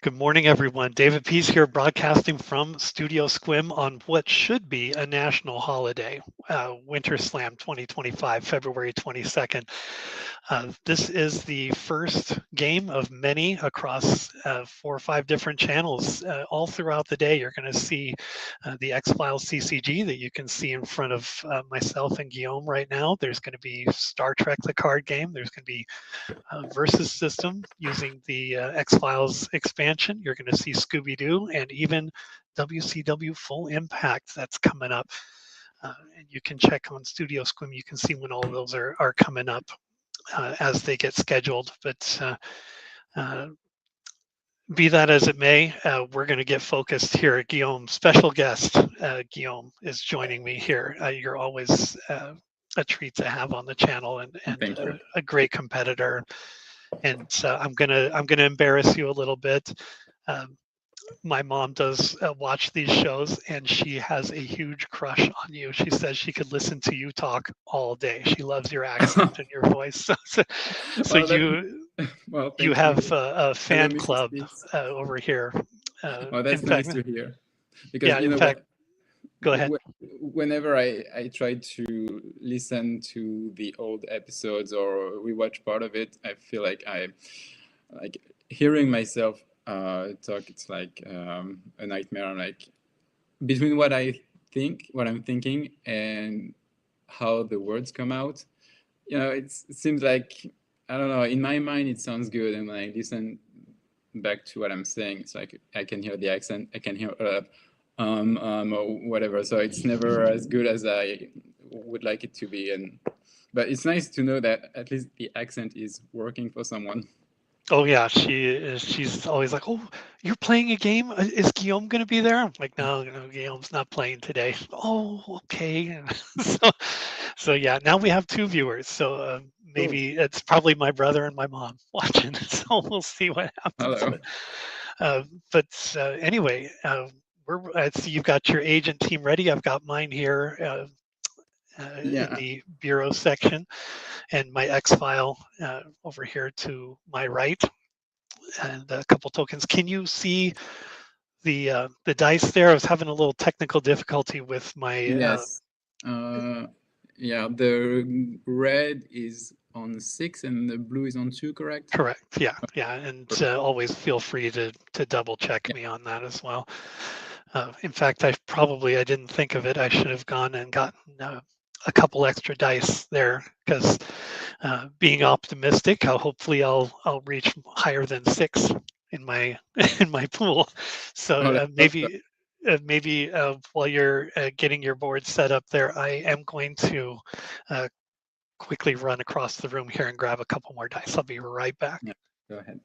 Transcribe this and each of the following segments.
Good morning, everyone. David Pease here, broadcasting from Studio Sequim on what should be a national holiday, WinterSlam 2025, February 22nd. This is the first game of many across 4 or 5 different channels. All throughout the day, you're going to see the X-Files CCG that you can see in front of myself and Guillaume right now. There's going to be Star Trek, the card game. There's going to be versus system using the X-Files expansion. You're going to see Scooby-Doo and even WCW Full Impact that's coming up. And you can check on Studio Sequim. You can see when all of those are coming up as they get scheduled. But be that as it may, we're going to get focused here at Guillaume. Special guest Guillaume is joining me here. You're always a treat to have on the channel, and Thank you. a great competitor. And I'm gonna embarrass you a little bit. My mom does watch these shows, and she has a huge crush on you. She says she could listen to you talk all day. She loves your accent and your voice. So Well, you thank have you. a Allow fan me to club speak. over here. Well, In that's nice fact, to hear. Because yeah. you In know fact, what? go ahead. Whenever I try to listen to the old episodes or rewatch part of it, I feel like I like hearing myself talk. It's like a nightmare. I'm like between what I'm thinking, and how the words come out. It seems like I don't know. In my mind, it sounds good, and when I listen back to what I'm saying, it's like I can hear the accent, I can hear or whatever. So it's never as good as I would like it to be. But it's nice to know that at least the accent is working for someone. Oh yeah, she is. She's always like, "Oh, you're playing a game? Is Guillaume going to be there?" I'm like, "No, no, Guillaume's not playing today." Oh, okay. so, so yeah, now we have 2 viewers. So Cool. maybe it's probably my brother and my mom watching. So we'll see what happens. Hello. Uh, but anyway, I see you've got your agent team ready. I've got mine here in Yeah. the bureau section, and my X file over here to my right, and a couple tokens. Can you see the dice there? I was having a little technical difficulty with my. Yes. Uh, yeah. The red is on 6 and the blue is on 2, correct? Correct. Yeah, yeah, and always feel free to double check Yeah. me on that as well. In fact, I didn't think of it. I should have gone and gotten a couple extra dice there because being optimistic, hopefully I'll reach higher than 6 in my in my pool. So Oh, let's hope so. maybe while you're getting your board set up there, I am going to uh, quickly run across the room here and grab a couple more dice. I'll be right back. Yeah. Go ahead.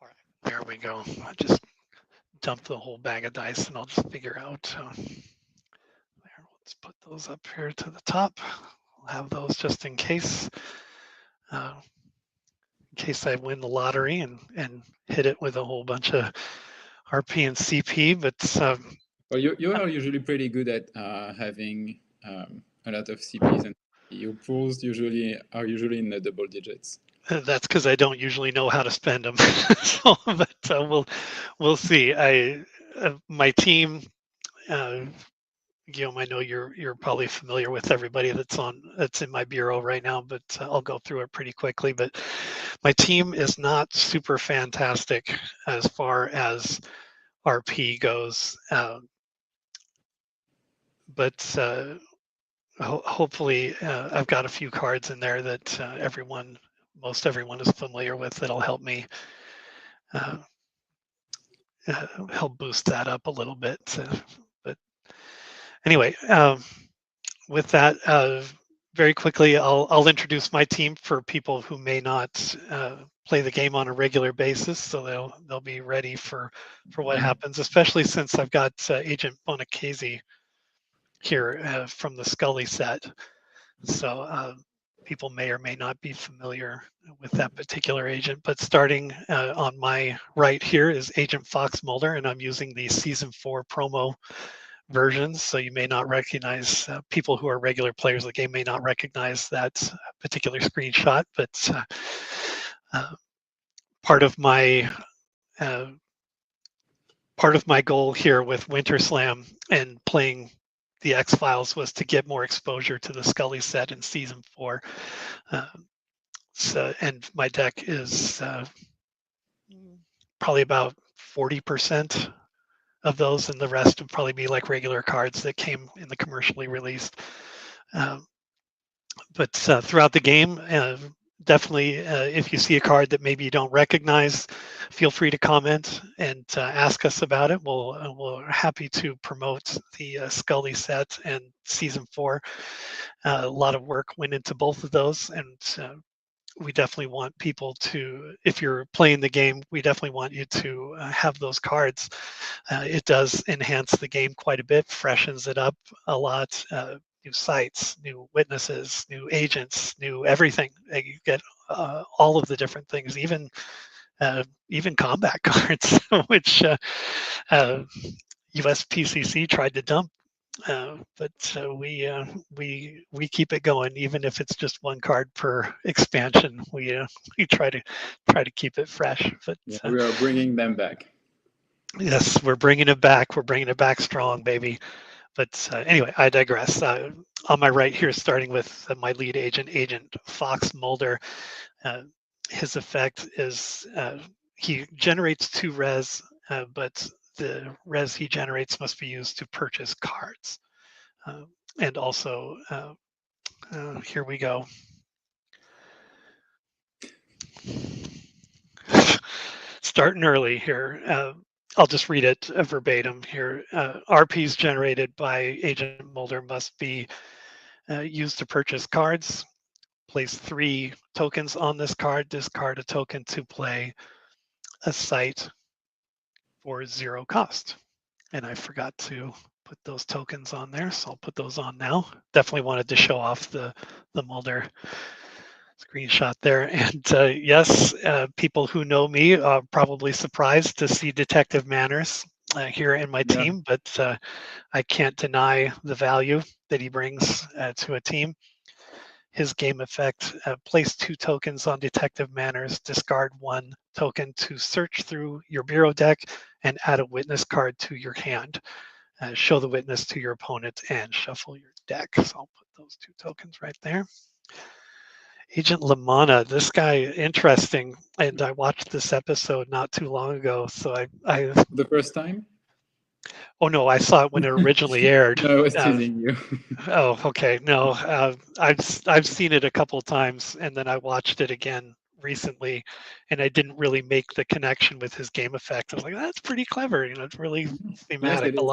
All right, there we go. I just dump the whole bag of dice and I'll just figure out. There, let's put those up here to the top. I'll have those just uh, in case I win the lottery and hit it with a whole bunch of RP and CP. But Well, you are usually pretty good at having a lot of CPs, and your pools are usually in the double digits. that's because I don't usually know how to spend them. So, but we'll see. My team. Uh, Guillaume, I know you're probably familiar with everybody that's in my bureau right now, but I'll go through it pretty quickly. But my team is not super fantastic as far as RP goes, but hopefully I've got a few cards in there that most everyone is familiar with that'll help me uh, help boost that up a little bit. But anyway, with that, very quickly, I'll introduce my team for people who may not play the game on a regular basis, so they'll be ready for what happens. Especially since I've got Agent Bonacchese here from the Sully Set. So people may or may not be familiar with that particular agent, but starting on my right here is Agent Fox Mulder, and I'm using the Season 4 promo versions, so you may not recognize, people who are regular players of the game may not recognize that particular screenshot, but part of my uh, part of my goal here with WinterSlam and playing the X-Files was to get more exposure to the Sully Set in Season 4. And my deck is probably about 40% of those, and the rest would probably be like regular cards that came in the commercially released. But throughout the game, definitely, if you see a card that maybe you don't recognize, feel free to comment and ask us about it. We're happy to promote the Sully Set and Season 4. A lot of work went into both of those, and we definitely want people to, if you're playing the game, we definitely want you to have those cards. It does enhance the game quite a bit, freshens it up a lot. New sites, new witnesses, new agents, new everything. You get all of the different things, even combat cards, which USPCC tried to dump. But we keep it going, even if it's just one card per expansion. We try to keep it fresh. But yeah, we are bringing them back. Yes, we're bringing it back. We're bringing it back strong, baby. But anyway, I digress. On my right here, starting with my lead agent, Agent Fox Mulder. His effect is he generates 2 res, but the res he generates must be used to purchase cards. And also, here we go. Starting early here. I'll just read it verbatim here. RPs generated by Agent Mulder must be used to purchase cards. Place 3 tokens on this card. Discard a token to play a site for 0 cost. And I forgot to put those tokens on there, so I'll put those on now. Definitely wanted to show off the Mulder screenshot there. And yes, people who know me are probably surprised to see Detective Manners here in my team, but I can't deny the value that he brings to a team. His game effect, place 2 tokens on Detective Manners, discard 1 token to search through your bureau deck and add a witness card to your hand. Show the witness to your opponent and shuffle your deck. So I'll put those 2 tokens right there. Agent Lamana, this guy, interesting. And I watched this episode not too long ago. So I the first time? Oh no, I saw it when it originally aired. No, I was teasing you. Oh, okay. No, I've seen it a couple of times, and then I watched it again recently, and I didn't really make the connection with his game effect. I was like, that's pretty clever. It's really thematic. Yes, A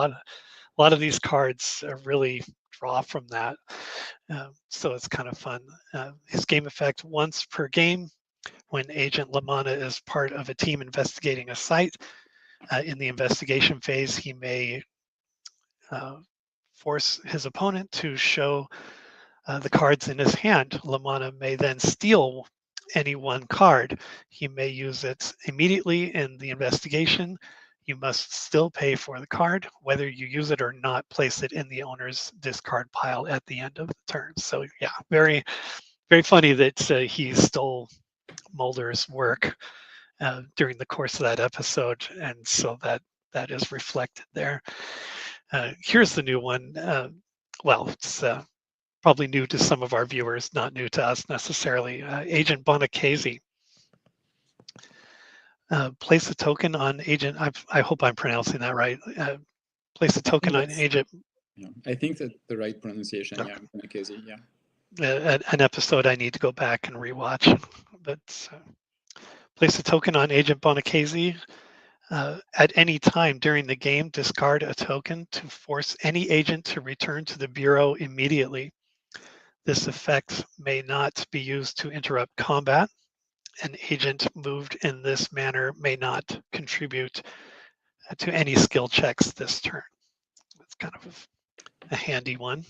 lot of these cards really draw from that, so it's kind of fun. His game effect: once per game, when Agent Lamana is part of a team investigating a site. In the investigation phase, he may force his opponent to show the cards in his hand. Lamana may then steal any one card. He may use it immediately in the investigation. You must still pay for the card. Whether you use it or not, place it in the owner's discard pile at the end of the turn. So yeah, very, very funny that he stole Mulder's work during the course of that episode, and so that is reflected there. Here's the new one. Well, it's probably new to some of our viewers, not new to us necessarily. Agent Bonacese. Place a token on Agent. I hope I'm pronouncing that right. Place a token on Agent. Yeah, I think that's the right pronunciation. Okay. Yeah, Bonacese. Yeah. An episode I need to go back and rewatch. But place a token on Agent Bonacese. At any time during the game, discard a token to force any agent to return to the Bureau immediately. This effect may not be used to interrupt combat. An agent moved in this manner may not contribute to any skill checks this turn. That's kind of a handy one.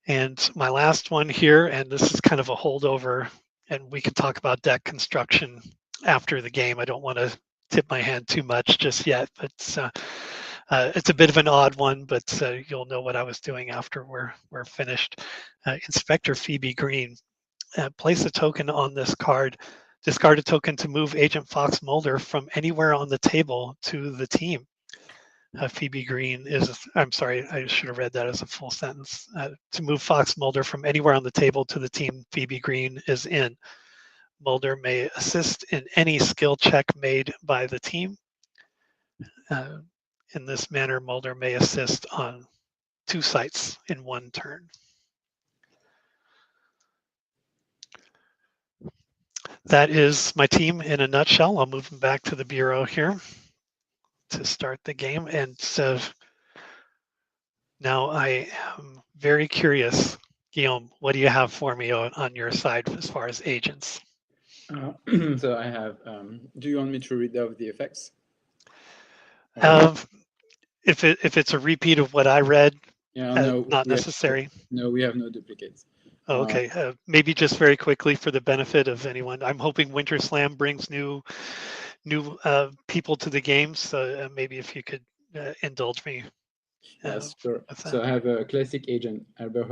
And my last one here, and this is kind of a holdover, and we can talk about deck construction after the game. I don't want to tip my hand too much just yet, but it's a bit of an odd one, but you'll know what I was doing after we're finished. Inspector Phoebe Green. Place a token on this card. Discard a token to move Agent Fox Mulder from anywhere on the table to the team. Phoebe Green is, I'm sorry, I should have read that as a full sentence. To move Fox Mulder from anywhere on the table to the team Phoebe Green is in. Mulder may assist in any skill check made by the team. In this manner, Mulder may assist on 2 sites in 1 turn. That is my team in a nutshell. I'll move them back to the bureau here to start the game. And so now I am very curious, Guillaume, what do you have for me on your side as far as agents? So I have, do you want me to read out the effects? If it's a repeat of what I read, yeah, no, not necessary. No, we have no duplicates. Oh, okay, maybe just very quickly for the benefit of anyone. I'm hoping WinterSlam brings new people to the game, so maybe if you could indulge me. Yes, sure. So I have a classic agent, Albert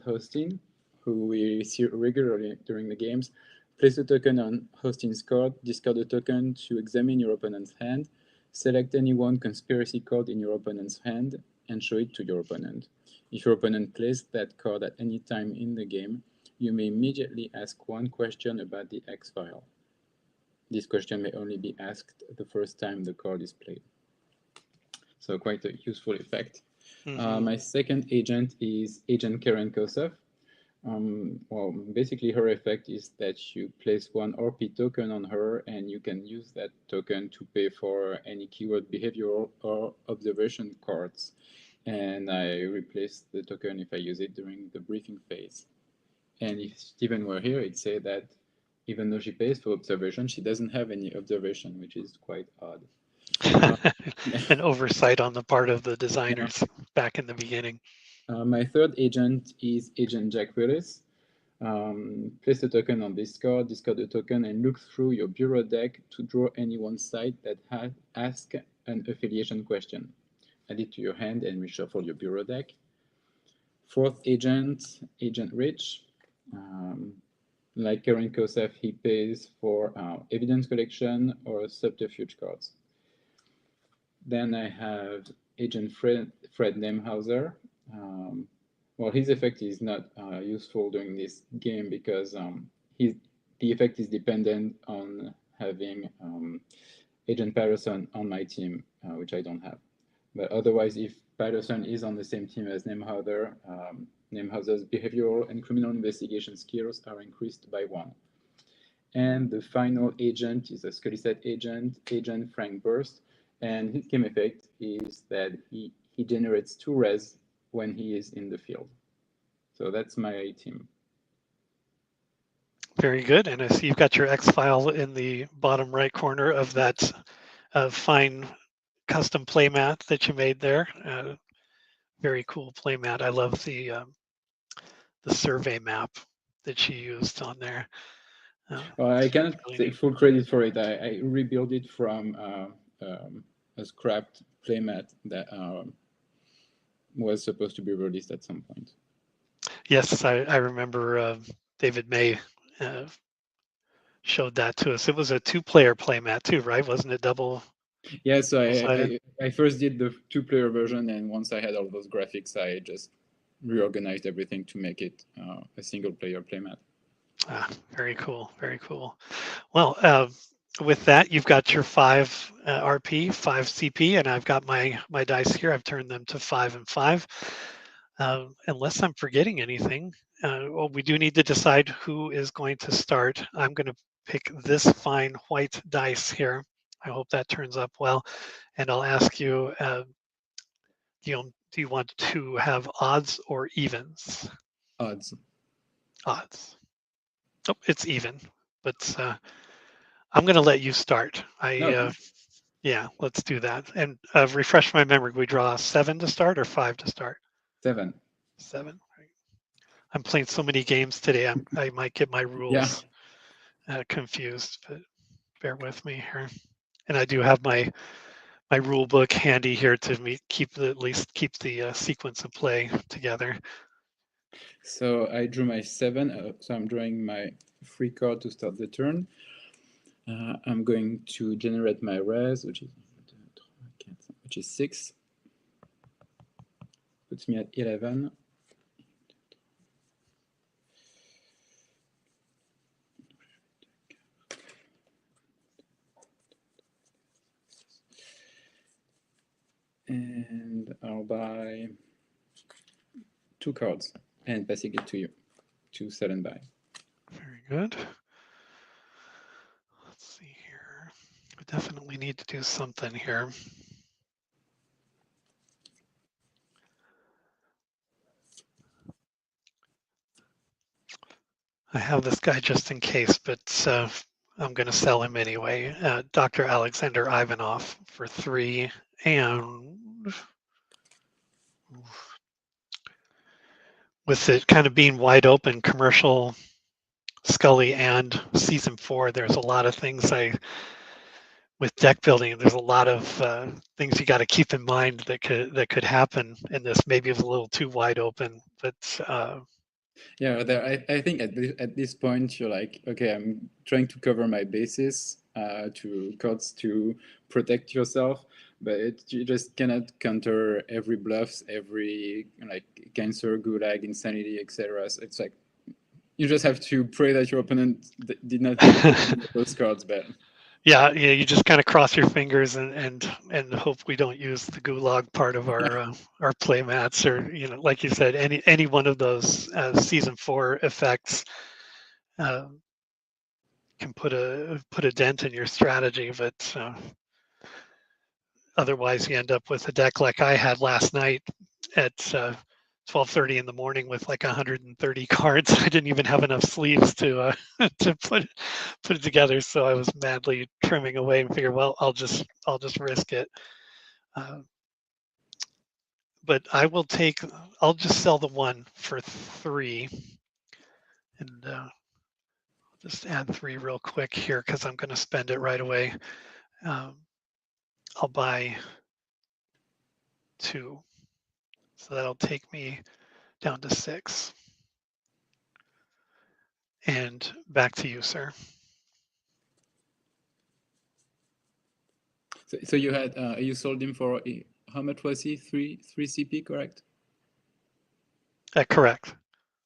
Hostin, who we see regularly during the games. Place a token on Hostin's card, discard a token to examine your opponent's hand, select any one conspiracy card in your opponent's hand, and show it to your opponent. If your opponent plays that card at any time in the game, you may immediately ask 1 question about the X-File. This question may only be asked the first time the card is played. So quite a useful effect. My second agent is Agent Karen Kosov. Well, basically her effect is that you place 1 RP token on her, and you can use that token to pay for any keyword behavioral or observation cards. And I replace the token if I use it during the briefing phase. And if Steven were here, he'd say that even though she pays for observation, she doesn't have any observation, which is quite odd. An oversight on the part of the designers back in the beginning. My third agent is Agent Jack Willis. Place a token on this card, discard a token, and look through your bureau deck to draw any one site that asks an affiliation question. Add it to your hand and reshuffle your bureau deck. Fourth agent, Agent Rich. Like Karen Kosef, he pays for evidence collection or subterfuge cards. Then I have Agent Fred Nemhauser. Well, his effect is not useful during this game because the effect is dependent on having Agent Patterson on my team, which I don't have. But otherwise, if Patterson is on the same team as Nemhauser, Nemhauser's behavioral and criminal investigation skills are increased by 1. And the final agent is a Sully Set agent, Agent Frank Burst. And his game effect is that he generates 2 res when he is in the field. So that's my team. Very good. And I see you've got your X-File in the bottom right corner of that fine custom playmat that you made there. Very cool playmat. I love the survey map that you used on there. Well, I cannot take full credit for it. I rebuilt it from a scrapped playmat that was supposed to be released at some point. Yes, I remember David May showed that to us. It was a 2-player playmat too, right? Wasn't it double? Yeah, so I first did the 2-player version, and once I had all those graphics, I just reorganized everything to make it a single-player playmat. Very cool, very cool. Well, with that, you've got your 5 RP, 5 CP, and I've got my dice here. I've turned them to 5 and 5. Unless I'm forgetting anything, well, we do need to decide who is going to start. I'm going to pick this fine white dice here. I hope that turns up well. And I'll ask you, Guillaume, do you want to have odds or evens? Odds. Odds. Oh, it's even, but I'm going to let you start. No. Yeah, let's do that. And refresh my memory. We draw 7 to start or 5 to start? 7. 7. I'm playing so many games today. I might get my Yeah. rules confused, but bear with me here. And I do have my rule book handy here to at least keep the sequence of play together. So I drew my 7. So I'm drawing my free card to start the turn. I'm going to generate my res, which is 6. Puts me at 11. And I'll buy 2 cards and passing it to you to sell and buy. Very good. Let's see here. We definitely need to do something here. I have this guy just in case, but I'm going to sell him anyway. Dr. Alexander Ivanov for 3, and with it kind of being wide open, commercial Scully and season 4, there's a lot of things with deck building. There's a lot of things you got to keep in mind that could happen in this. Maybe it's a little too wide open, but yeah, I think at this point you're like, okay, I'm trying to cover my bases to cards to protect yourself, but you just cannot counter every bluffs, every like cancer, gulag, insanity, etc. So it's like you just have to pray that your opponent did not take those cards, but yeah, you just kind of cross your fingers and hope we don't use the gulag part of our play mats, or like you said, any one of those season 4 effects can put a dent in your strategy, but otherwise you end up with a deck like I had last night at 12:30 in the morning with like 130 cards. I didn't even have enough sleeves to to put it together, so I was madly trimming away and figured, well, I'll just risk it. But I'll just sell the 1 for 3, and just add 3 real quick here because I'm going to spend it right away. I'll buy 2, so that'll take me down to 6. And back to you, sir. So you had you sold him for how much was he? 3 CP, correct? Correct.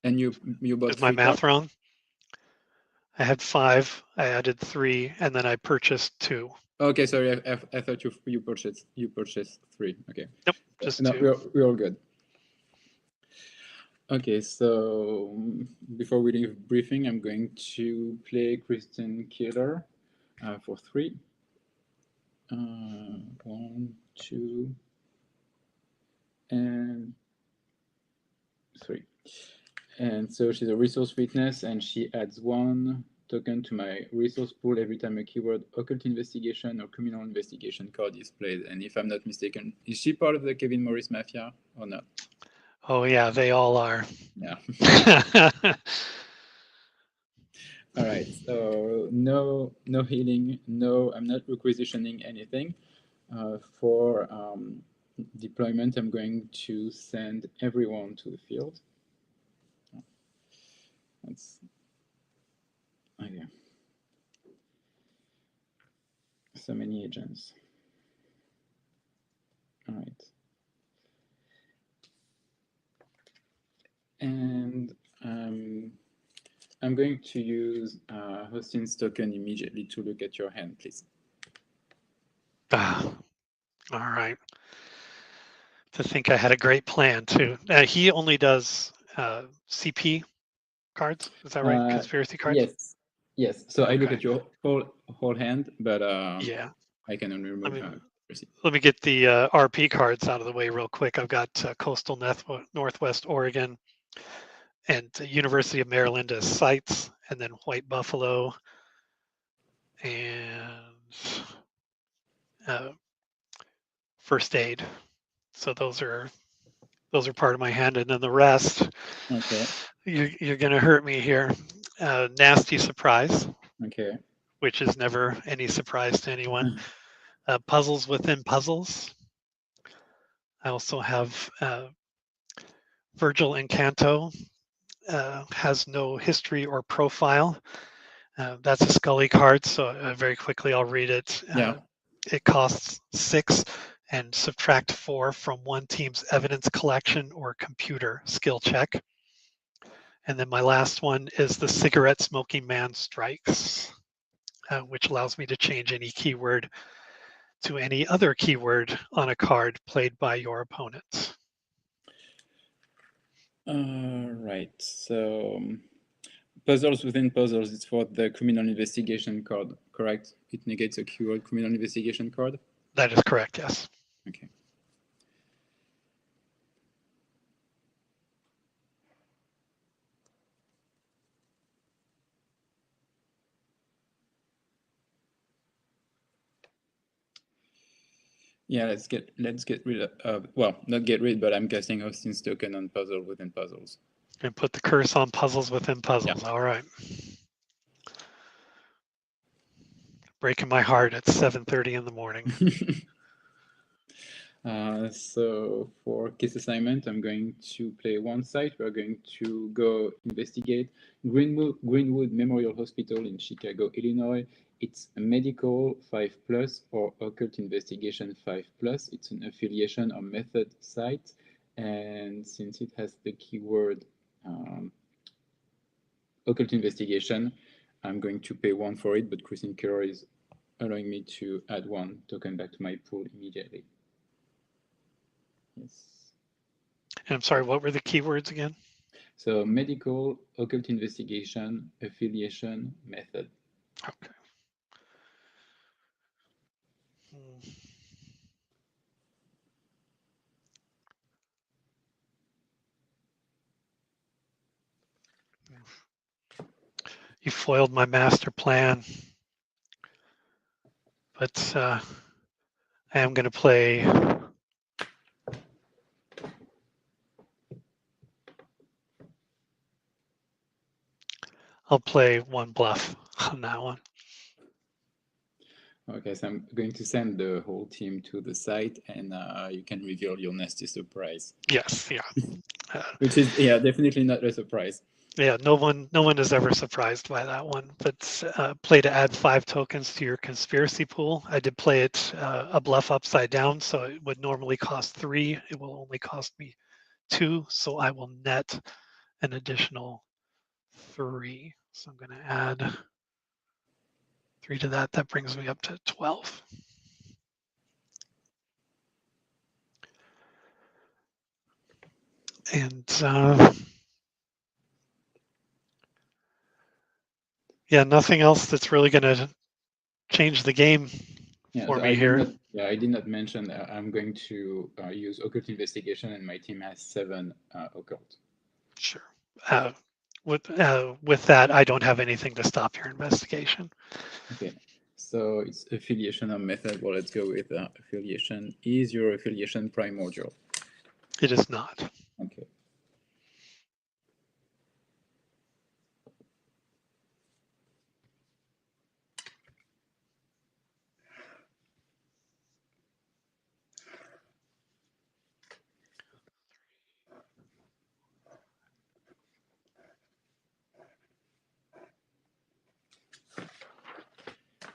And you bought Is my 3 math cards? wrong? I had 5. I added 3, and then I purchased 2. Okay, sorry. I thought you purchased 3. Okay. Nope, just No, 2. we're all good. Okay, so before we leave briefing, I'm going to play Kristen Killer for 3. 1, 2, and 3. And so she's a resource witness, and she adds 1 token to my resource pool every time a keyword occult investigation or criminal investigation card is played. And if I'm not mistaken, is she part of the Kevin Morris Mafia or not? Oh yeah, they all are. Yeah. All right. So no healing. No, I'm not requisitioning anything. For deployment, I'm going to send everyone to the field. That's okay. So many agents. All right. And I'm going to use Hostin's token immediately to look at your hand, please. All right. To think I had a great plan too. He only does CP cards. Is that right? Conspiracy cards. Yes. So I look Okay. at your whole hand, but Yeah. I can only remove. Let me get the RP cards out of the way real quick. I've got Coastal Northwest Oregon and University of Maryland as sites, and then White Buffalo and first aid. So those are part of my hand, and then the rest. Okay. You're gonna hurt me here. Nasty surprise, Okay. which is never any surprise to anyone. Puzzles within puzzles. I also have Virgil Encanto. Has no history or profile. That's a Scully card, so very quickly I'll read it. Yeah. It costs 6 and subtract 4 from one team's evidence collection or computer skill check. And then my last one is the Cigarette Smoking Man Strikes, which allows me to change any keyword to any other keyword on a card played by your opponent. Right. So puzzles within puzzles. It's for the criminal investigation card, correct? It negates a keyword criminal investigation card. That is correct. Yes. Okay. Yeah, let's get rid of well, not get rid, but I'm casting Austin's token on puzzle within puzzles. And put the curse on puzzles within puzzles. Yeah. All right. Breaking my heart at 7:30 in the morning. So for case assignment, I'm going to play one site. We're going to go investigate Greenwood Memorial Hospital in Chicago, Illinois. It's a medical 5+ or occult investigation 5+. It's an affiliation or method site. And since it has the keyword occult investigation, I'm going to pay 1 for it, but Christine Kerr is allowing me to add 1 token back to my pool immediately. Yes. And I'm sorry, what were the keywords again? So medical, occult investigation, affiliation, method. Okay. You foiled my master plan. But I am going to play. I'll play 1 bluff on that one. Okay, so I'm going to send the whole team to the site, and you can reveal your nasty surprise. Yes, yeah. Which is definitely not a surprise. Yeah, no one is ever surprised by that one. But play to add 5 tokens to your conspiracy pool. I did play it a bluff upside down, so it would normally cost 3. It will only cost me 2, so I will net an additional 3. So I'm going to add 3 to that. That brings me up to 12. And yeah, nothing else that's really going to change the game for me here. I did not mention that I'm going to use occult investigation, and my team has 7 occult. Sure. With that, I don't have anything to stop your investigation. Okay. So it's affiliation or method. Well, let's go with affiliation. Is your affiliation primordial? It is not. Okay.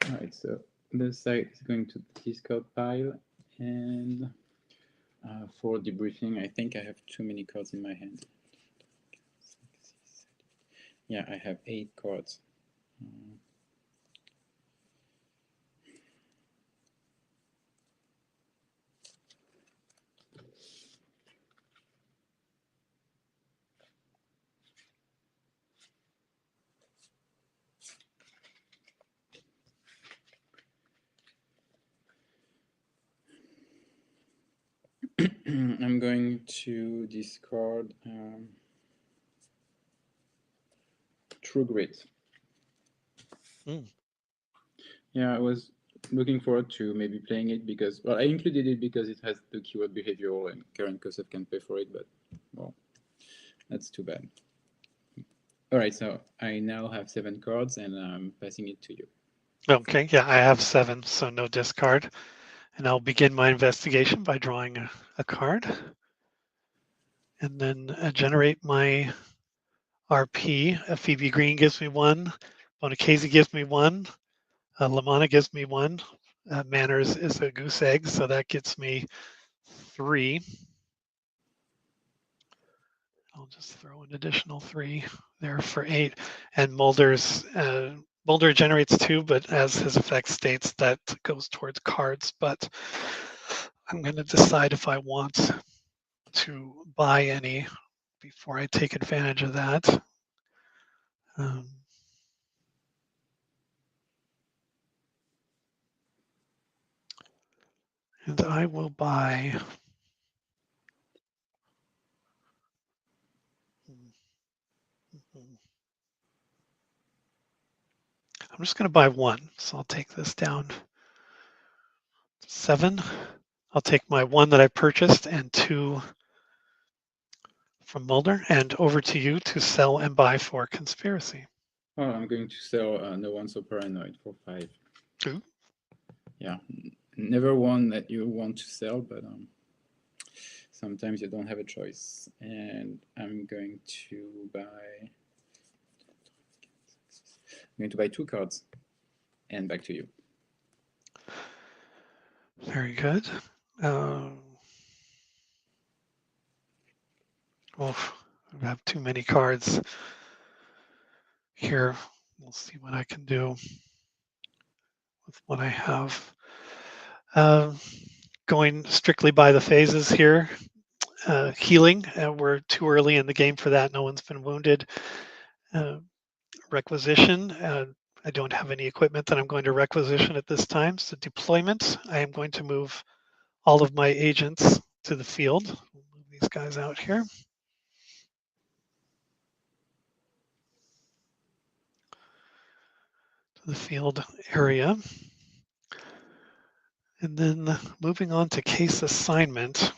All right, so the site is going to the Discord pile, and for debriefing, I think I have too many cards in my hand. Yeah, I have 8 cards. I'm going to discard True Grit. Mm. Yeah, I was looking forward to maybe playing it because, well, I included it because it has the keyword behavioral and Karen Kosef can pay for it, but, well, that's too bad. All right, so I now have 7 cards and I'm passing it to you. Okay, yeah, I have 7, so no discard. And I'll begin my investigation by drawing a card. And then generate my RP. Phoebe Green gives me 1. Bonacese gives me 1. Lamana gives me 1. Manners is a goose egg, so that gets me 3. I'll just throw an additional 3 there for 8. And Mulder generates 2, but as his effect states, that goes towards cards. But I'm going to decide if I want to buy any before I take advantage of that. And I will buy. I'm just going to buy 1, so I'll take this down. 7. I'll take my 1 that I purchased and 2 from Mulder, and over to you to sell and buy for Conspiracy. Oh, I'm going to sell No One So Paranoid for 5. Ooh. Yeah, never one that you want to sell, but sometimes you don't have a choice. And I'm going to buy 2 cards. And back to you. Very good. Well, I have too many cards here. We'll see what I can do with what I have. Going strictly by the phases here. Healing, we're too early in the game for that. No one's been wounded. Requisition, I don't have any equipment that I'm going to requisition at this time. So deployment, I am going to move all of my agents to the field. We'll move these guys out here. To the field area. And then moving on to case assignment,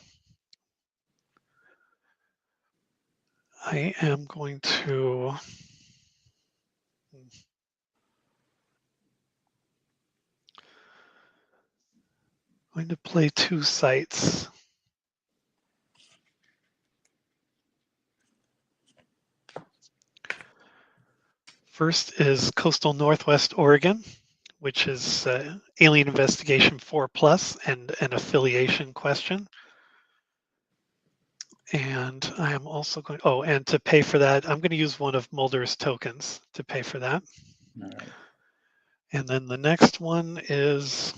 I am going to play 2 sites. First is Coastal Northwest Oregon, which is Alien Investigation 4+ and an affiliation question. And I am also going, and to pay for that, I'm going to use one of Mulder's tokens to pay for that. All right. And then the next one is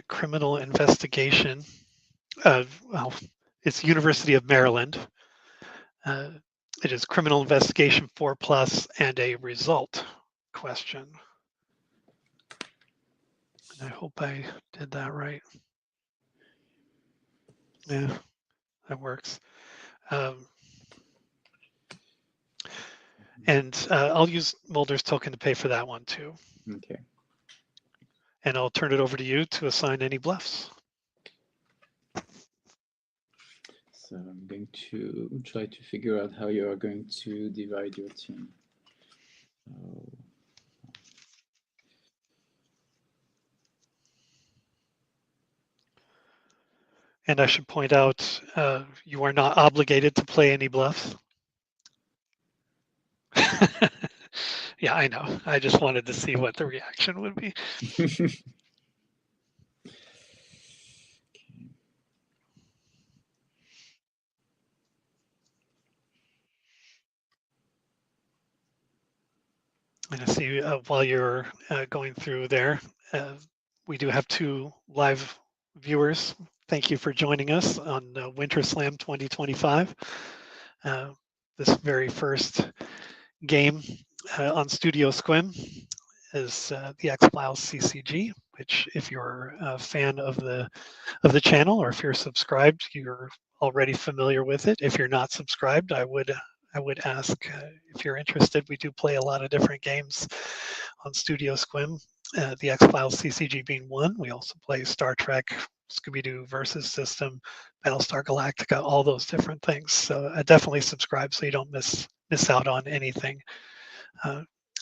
criminal investigation. Well, it's University of Maryland. It is criminal investigation 4+ and a result question. And I hope I did that right. Yeah, that works. And I'll use Mulder's token to pay for that one too. Okay. And I'll turn it over to you to assign any bluffs. So I'm going to try to figure out how you are going to divide your team. And I should point out, you are not obligated to play any bluffs. Yeah, I know. I just wanted to see what the reaction would be. And I see while you're going through there, we do have 2 live viewers. Thank you for joining us on WinterSlam 2025. This very first game on Studio Sequim is the X-Files CCG, which if you're a fan of the channel or if you're subscribed, you're already familiar with it. If you're not subscribed, I would ask if you're interested. We do play a lot of different games on Studio Sequim. The X-Files CCG being one. We also play Star Trek, Scooby-Doo versus System, Battlestar Galactica, all those different things. So definitely subscribe so you don't miss out on anything.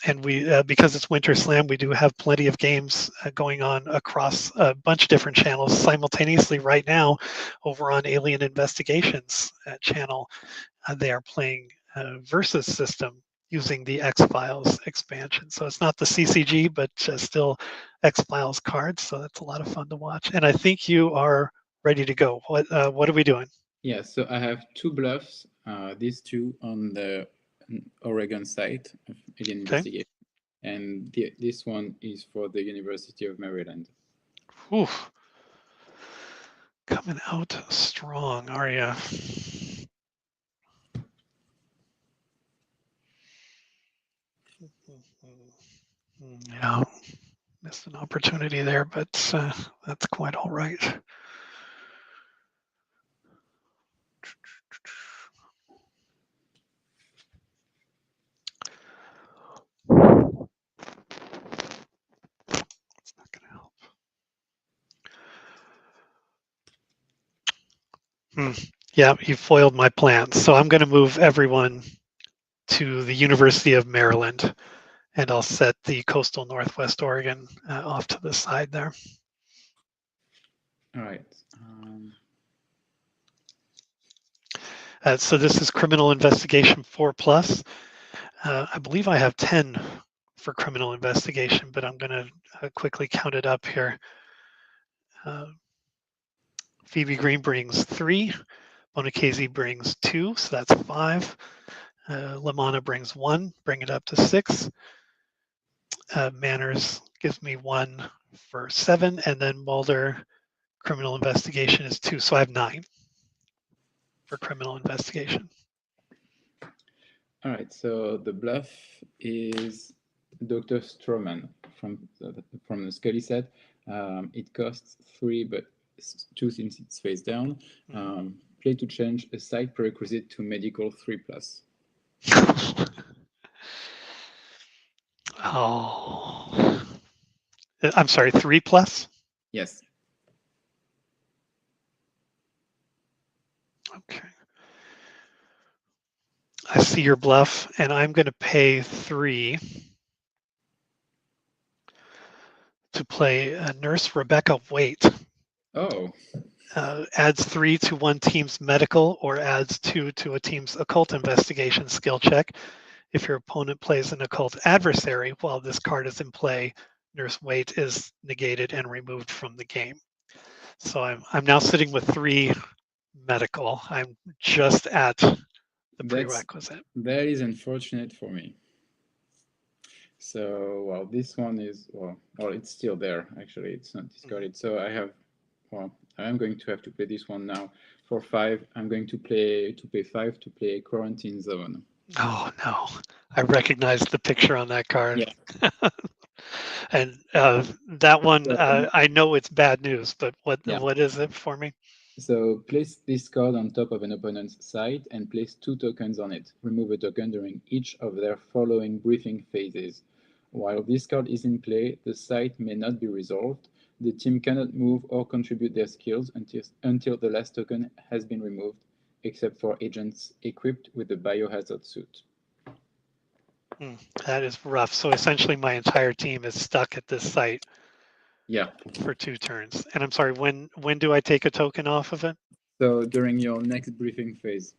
And we, because it's WinterSlam, we do have plenty of games going on across a bunch of different channels simultaneously right now. Over on Alien Investigations channel, they are playing Versus System using the X-Files expansion. So it's not the CCG, but still X-Files cards. So that's a lot of fun to watch. And I think you are ready to go. What are we doing? Yeah, so I have two bluffs, these two on the Oregon site of Alien Investigation, and this one is for the University of Maryland. Whew. Coming out strong, are you? Yeah, missed an opportunity there, but that's quite all right. It's not going to help. Yeah, you foiled my plans. So I'm going to move everyone to the University of Maryland, and I'll set the coastal Northwest Oregon off to the side there. All right. So this is Criminal Investigation 4+. I believe I have 10 for Criminal Investigation, but I'm going to quickly count it up here. Phoebe Green brings 3. Bonacese brings 2, so that's 5. Lamana brings 1, bring it up to 6. Manners gives me 1 for 7, and then Mulder, Criminal Investigation is 2, so I have 9 for Criminal Investigation. All right, so the bluff is Dr. Stroman from the Sully Set. It costs 3, but 2 since it's face down. Play to change a site prerequisite to medical 3+. Oh, I'm sorry, 3+? Yes. Okay. I see your bluff, and I'm going to pay 3 to play Nurse Rebecca Waite. Oh. Adds 3 to one team's medical or adds 2 to a team's occult investigation skill check. If your opponent plays an occult adversary while this card is in play, Nurse Waite is negated and removed from the game. So I'm now sitting with 3 medical. I'm just at the prerequisite. That is unfortunate for me. So, well, this one is, well, it's still there, actually. It's not discarded. So I have, well, I'm going to have to play this one now. For 5, I'm going to pay 5 to play Quarantine Zone. Oh, no. I recognize the picture on that card. Yeah. And that one, I know it's bad news, but what is it for me? So place this card on top of an opponent's side and place 2 tokens on it. Remove a token during each of their following briefing phases. While this card is in play, the site may not be resolved. The team cannot move or contribute their skills until the last token has been removed, except for agents equipped with the biohazard suit. That is rough. So essentially my entire team is stuck at this site. Yeah. For 2 turns. And I'm sorry, when do I take a token off of it? So during your next briefing phase.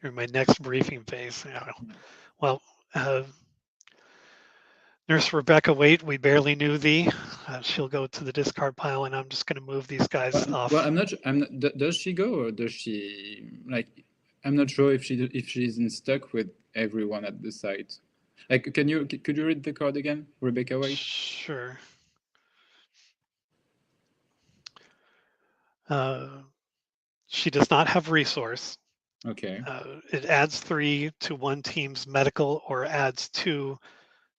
Or my next briefing phase. Yeah. Well, Nurse Rebecca Waite, we barely knew thee. She'll go to the discard pile, and I'm just going to move these guys off. Well, I'm not. Does she go, or does she like? I'm not sure if she's stuck with everyone at the site. Like, could you read the card again, Rebecca Waite? Sure. She does not have resource. Okay. It adds 3 to one team's medical or adds 2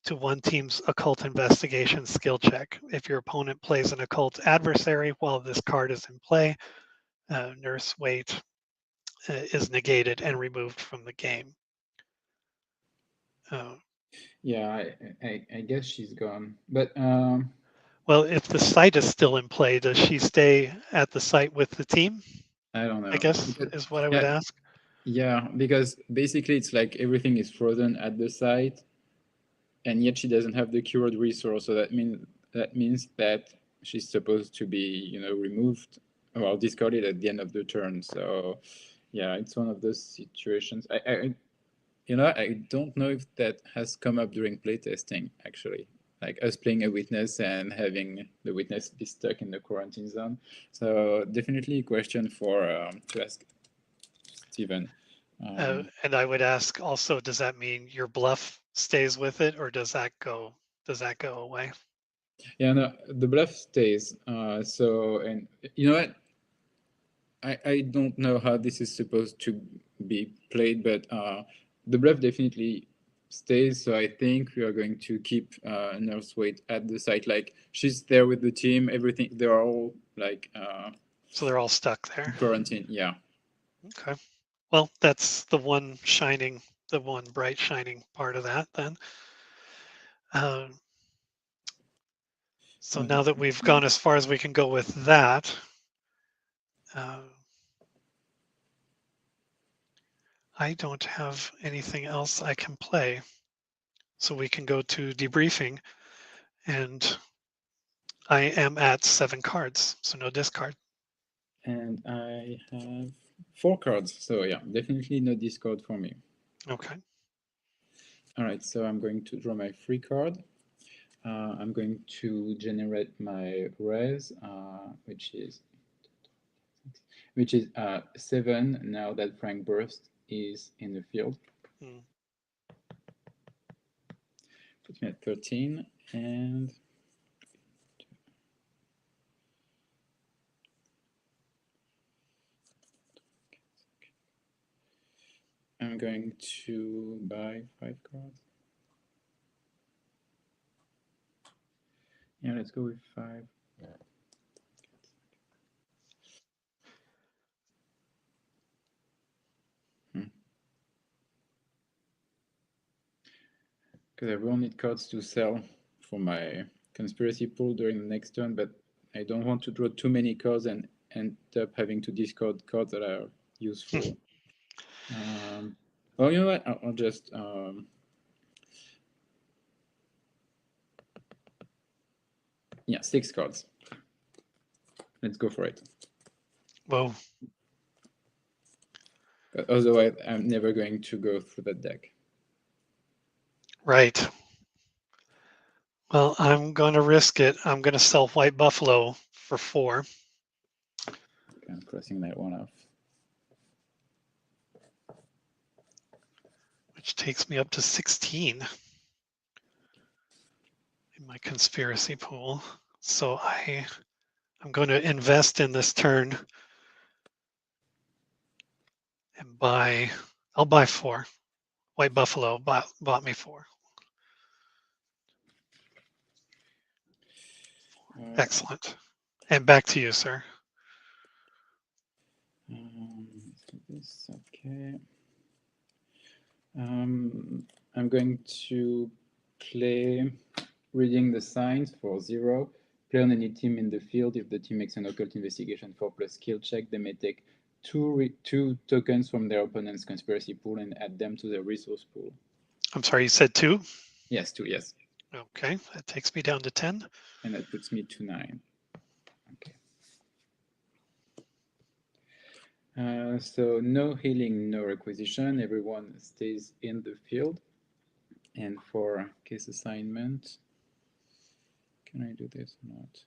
to one team's occult investigation skill check. If your opponent plays an occult adversary while this card is in play, Nurse Waite is negated and removed from the game. Yeah, I guess she's gone. But Well, if the site is still in play, does she stay at the site with the team? I don't I know. guess Because, is what I would yeah, ask. yeah, because basically it's like everything is frozen at the site, and yet she doesn't have the keyword resource. So that means that she's supposed to be, removed or discarded at the end of the turn. So yeah, it's one of those situations. I don't know if that has come up during playtesting, actually. Like us playing a witness and having the witness be stuck in the quarantine zone. So definitely a question for to ask Steven. And I would ask also, does that mean your bluff stays with it, or does that go away? Yeah, no, the bluff stays. And you know what? I don't know how this is supposed to be played, but the bluff definitely stays. So I think we are going to keep Nurse Wade at the site. Like she's there with the team, everything. They're all like So they're all stuck there. quarantine. Yeah. Okay. Well, that's the one bright shining part of that then. Um, so now that we've gone as far as we can go with that, uh, I don't have anything else I can play. So we can go to debriefing, and I am at 7 cards, so no discard. And I have 4 cards. So yeah, definitely no discard for me. Okay. All right, so I'm going to draw my free card. I'm going to generate my res, which is 7 now that Frank Burst is in the field. Mm. Put me at 13, and I'm going to buy 5 cards. Yeah, let's go with 5. Because I will need cards to sell for my conspiracy pool during the next turn, but I don't want to draw too many cards and end up having to discard cards that are useful. Well, you know what? I'll just yeah, 6 cards. Let's go for it. Whoa. But otherwise, I'm never going to go through that deck. Right. Well, I'm going to risk it. I'm going to sell White Buffalo for 4. Okay, I'm crossing that one off. Which takes me up to 16 in my conspiracy pool. So I'm going to invest in this turn and I'll buy 4. White Buffalo bought me 4. Excellent. And back to you, sir. Let's do this. Okay. I'm going to play reading the signs for 0. Play on any team in the field. If the team makes an occult investigation 4+ skill check, they may take two tokens from their opponent's conspiracy pool and add them to their resource pool. I'm sorry, you said 2? Yes, 2, yes. Okay, that takes me down to 10. And that puts me to 9. Okay. So no healing, no requisition. Everyone stays in the field. And for case assignment, can I do this or not?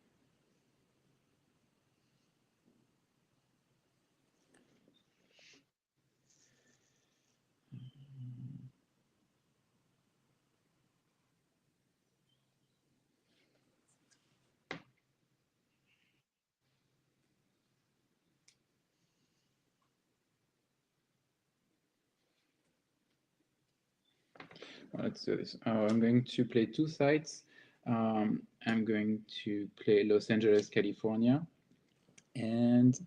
Let's do this. I'm going to play 2 sites. I'm going to play Los Angeles, California, and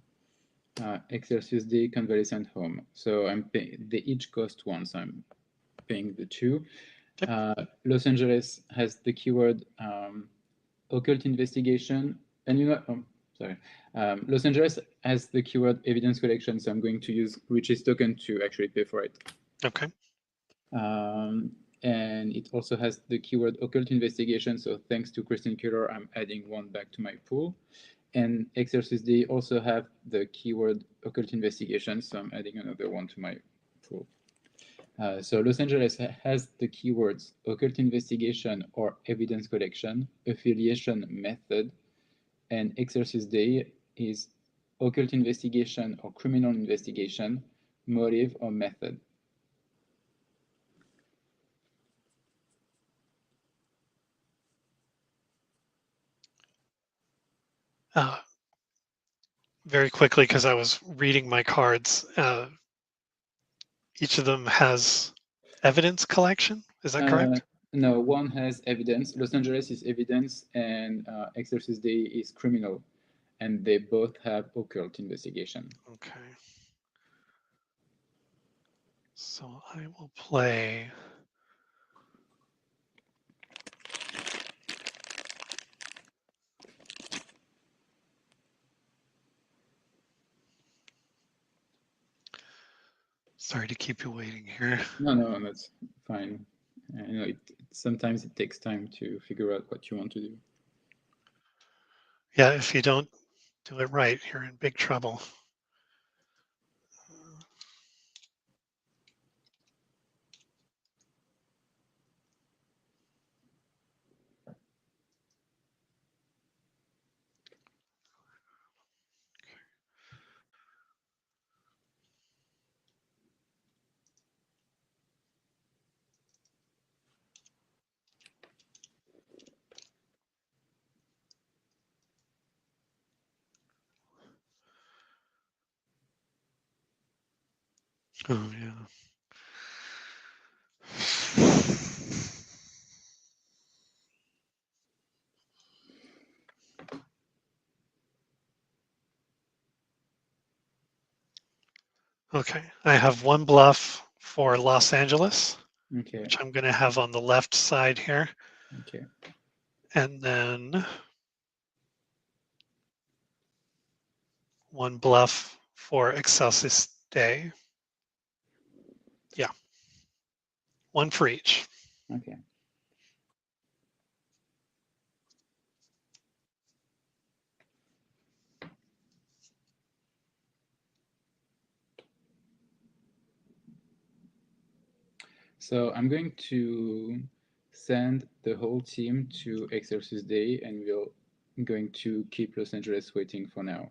Excelsius D, Convalescent Home. So they each cost 1, so I'm paying the 2. Los Angeles has the keyword occult investigation, and Los Angeles has the keyword evidence collection, so I'm going to use Rich's token to actually pay for it. Okay. And it also has the keyword occult investigation, so thanks to Kristen Keller, I'm adding one back to my pool. And Exercise Day also have the keyword occult investigation, so I'm adding another one to my pool. So Los Angeles has the keywords occult investigation or evidence collection, affiliation method, and Exercise Day is occult investigation or criminal investigation, motive or method. Very quickly, because I was reading my cards, each of them has evidence collection. Is that correct? No, one has evidence. Los Angeles is evidence, and Exercise Day is criminal, and they both have occult investigation. Okay. So I will play. Sorry to keep you waiting here. No, that's fine. You know, sometimes it takes time to figure out what you want to do. Yeah, if you don't do it right, you're in big trouble. Oh, yeah. Okay, I have one bluff for Los Angeles, Okay. which I'm going to have on the left side here. Okay. And then one bluff for Excelsis Day. Yeah, one for each. Okay. So I'm going to send the whole team to Exercise Day, and we're going to keep Los Angeles waiting for now.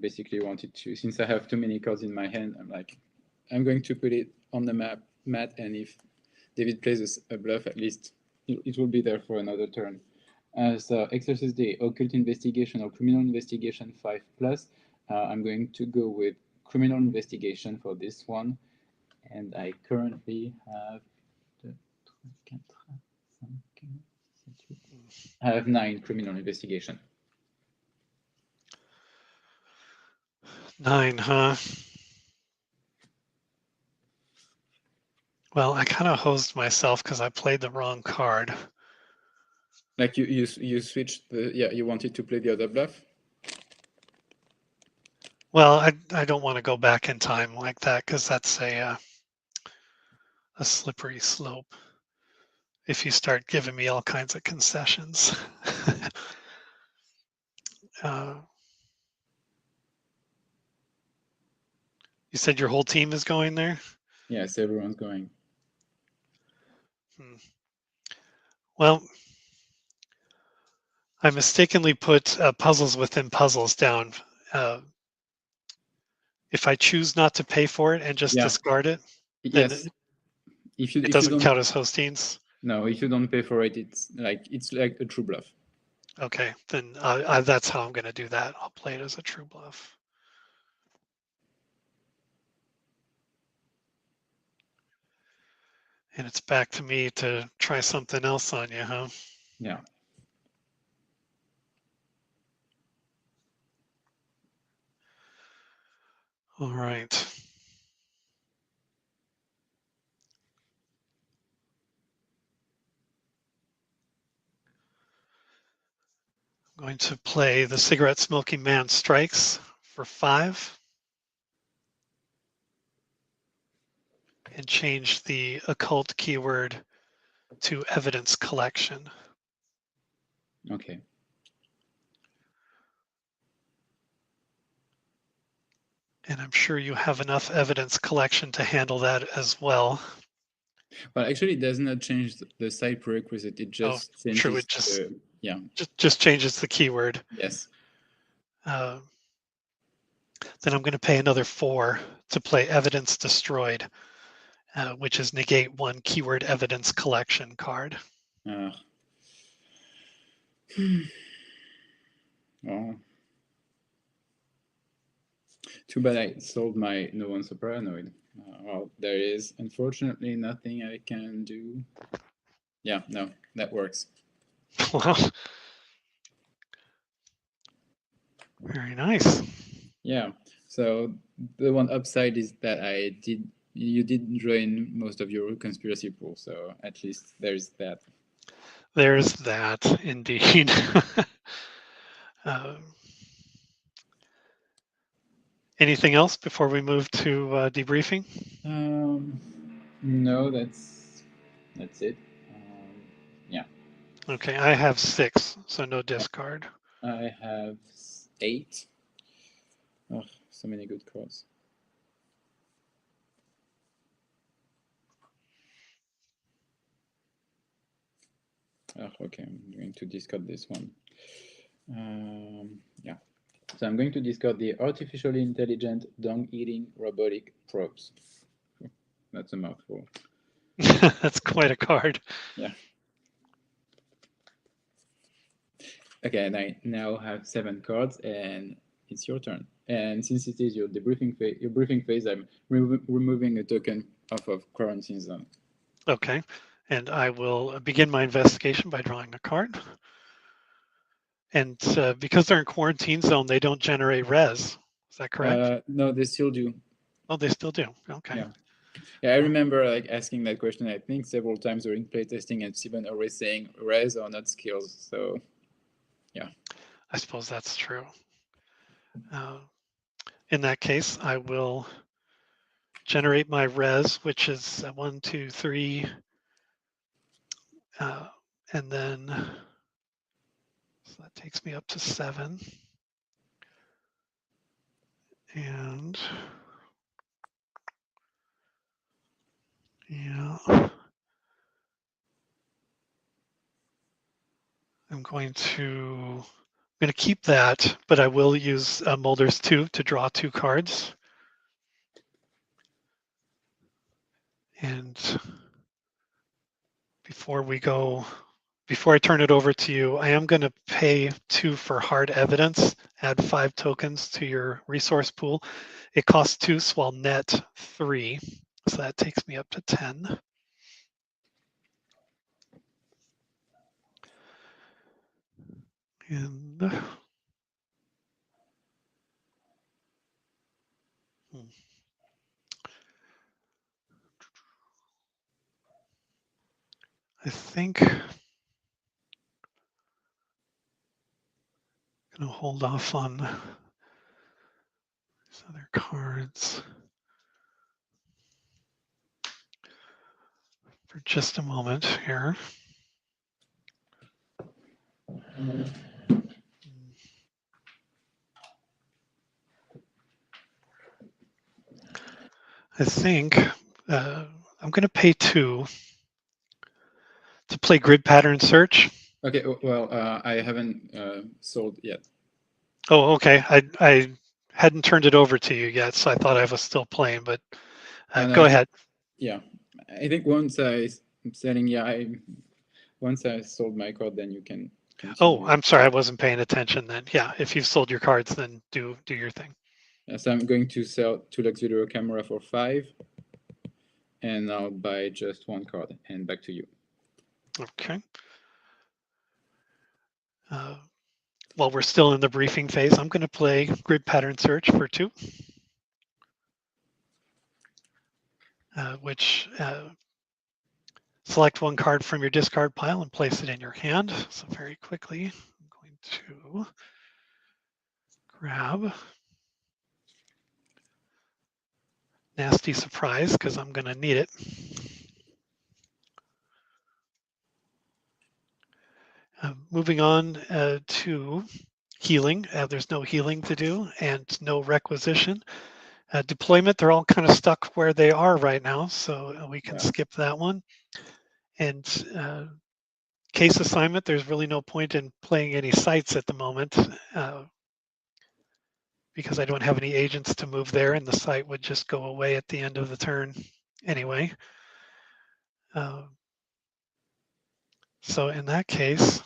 Basically wanted to, since I have too many cards in my hand, I'm going to put it on the mat, and if David plays a bluff, at least it will be there for another turn. So Exercise Day, occult investigation or criminal investigation 5+. I'm going to go with criminal investigation for this one. And I currently have I have 9 criminal investigation. 9, huh? Well, I kind of hosed myself because I played the wrong card. Like you switched you wanted to play the other bluff? Well, I don't want to go back in time like that because that's a slippery slope. If you start giving me all kinds of concessions. You said your whole team is going there? Yes, everyone's going. Well, I mistakenly put puzzles within puzzles down. If I choose not to pay for it and just discard it, then yes. it doesn't count as hostings. No, if you don't pay for it, it's like a true bluff. Okay, then that's how I'm going to do that. I'll play it as a true bluff. And it's back to me to try something else on you, huh? Yeah. All right. going to play The Cigarette Smoking Man Strikes for 5 and change the occult keyword to evidence collection. Okay. And I'm sure you have enough evidence collection to handle that as well. Well, actually, it does not change the site prerequisite. It just changes true. It just yeah. just changes the keyword. Yes. Then I'm going to pay another 4 to play Evidence Destroyed, which is negate 1 keyword evidence collection card. Oh. Too bad I sold my No One So Paranoid. Well, there is unfortunately nothing I can do. Yeah, no, that works. Well, very nice. Yeah. So the one upside is that you did drain most of your conspiracy pool. So at least there's that. There's that, indeed. Anything else before we move to debriefing? No, that's it. Yeah. Okay, I have 6, so no discard. I have 8. Oh, so many good cards. Oh, okay, I'm going to discard this one. Yeah. So I'm going to discard the artificially intelligent, dung-eating robotic probes. That's a mouthful. That's quite a card. Yeah. Okay, and I now have 7 cards, and it's your turn. And since it is your briefing phase, I'm removing a token off of quarantine zone. Okay, and I will begin my investigation by drawing a card. And because they're in quarantine zone, they don't generate res. Is that correct? No, they still do. Oh, they still do. Okay. Yeah, I remember like asking that question, I think several times during playtesting, and Steven always saying res are not skills. So, yeah. I suppose that's true. In that case, I will generate my res, which is 1, 2, 3, and then so that takes me up to 7. And yeah, I'm going to keep that, but I will use Mulder's 2 to draw 2 cards. And before I turn it over to you, I am going to pay 2 for hard evidence, add 5 tokens to your resource pool. It costs 2, so I'll net 3. So that takes me up to 10. And I think I'm going to hold off on these other cards for just a moment here. I think I'm going to pay 2 to play grid pattern search. Okay, well, I haven't sold yet. Oh, okay. I hadn't turned it over to you yet, so I thought I was still playing, but go ahead. Yeah, I think once I'm selling, once I sold my card, then you can continue. Oh, I'm sorry, I wasn't paying attention then. Yeah, if you've sold your cards, then do your thing. So I'm going to sell 2 Lux Video Camera for 5, and I'll buy just 1 card, and back to you. Okay. While we're still in the briefing phase, I'm going to play grid pattern search for 2, which select 1 card from your discard pile and place it in your hand. So very quickly, I'm going to grab nasty surprise because I'm going to need it. Moving on to healing. There's no healing to do and no requisition. Deployment, they're all kind of stuck where they are right now, so we can skip that one. And case assignment, there's really no point in playing any sites at the moment because I don't have any agents to move there, and the site would just go away at the end of the turn anyway. So in that case,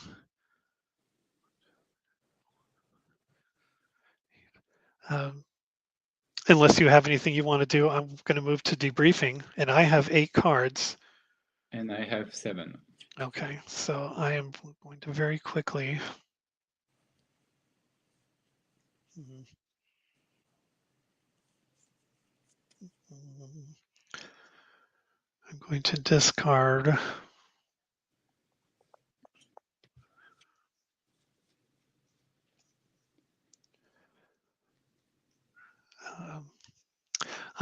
unless you have anything you want to do, I'm going to move to debriefing, and I have 8 cards. And I have 7. Okay, so I am going to very quickly. I'm going to discard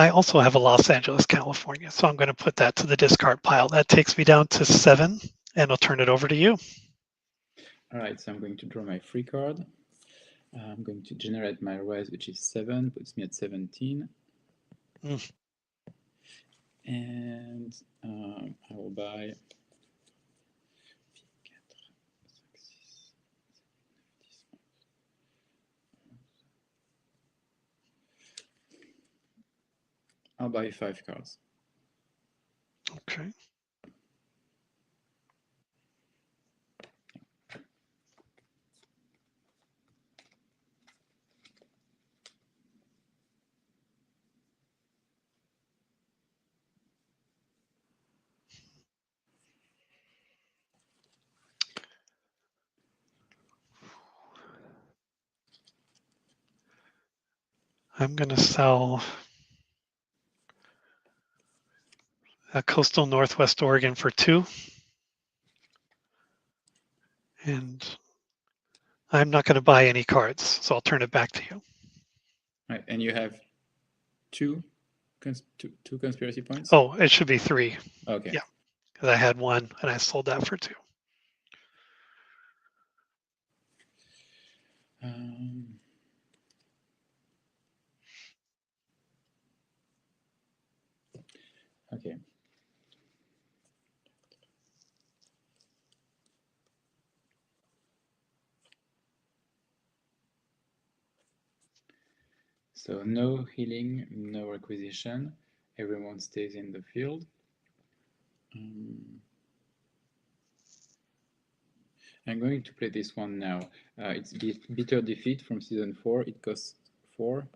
I also have a Los Angeles, California, so I'm going to put that to the discard pile. That takes me down to 7, and I'll turn it over to you. All right, so I'm going to draw my free card. I'm going to generate my res, which is 7, puts me at 17. And I will buy I'll buy 5 cards. Okay. I'm going to sell Coastal Northwest Oregon for 2. And I'm not going to buy any cards, so I'll turn it back to you. All right, and you have two conspiracy points? Oh, it should be 3. Okay. Yeah, because I had 1 and I sold that for 2. Okay. So no healing, no requisition. Everyone stays in the field. I'm going to play this one now. It's Bitter Defeat from Season 4. It costs 4.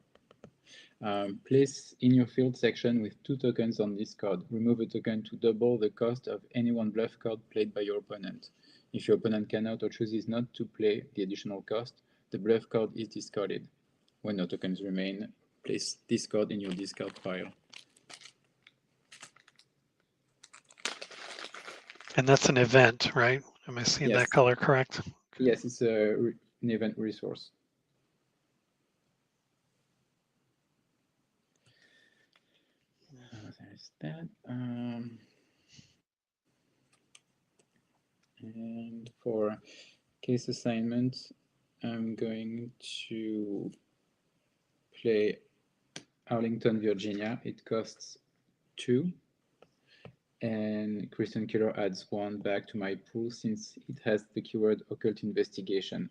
Place in your field section with 2 tokens on this card. Remove a token to double the cost of any one bluff card played by your opponent. If your opponent cannot or chooses not to play the additional cost, the bluff card is discarded. When no tokens remain, place this card in your discard pile. And that's an event, right? Am I seeing that color correct? Yes, it's an event resource. There's that. And for case assignment, I'm going to play Arlington, Virginia. It costs 2. And Christian Killer adds 1 back to my pool since it has the keyword Occult Investigation.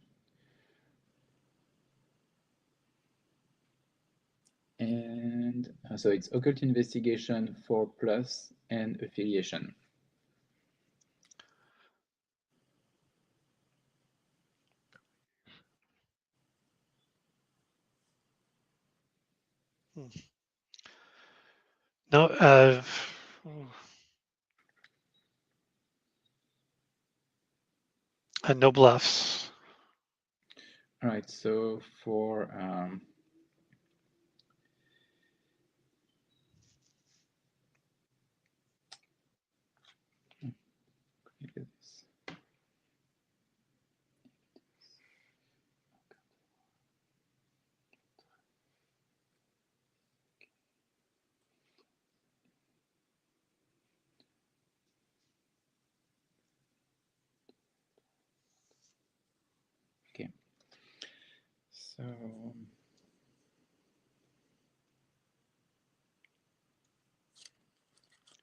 And so it's Occult Investigation 4+ and Affiliation. No, no bluffs. All right, so for So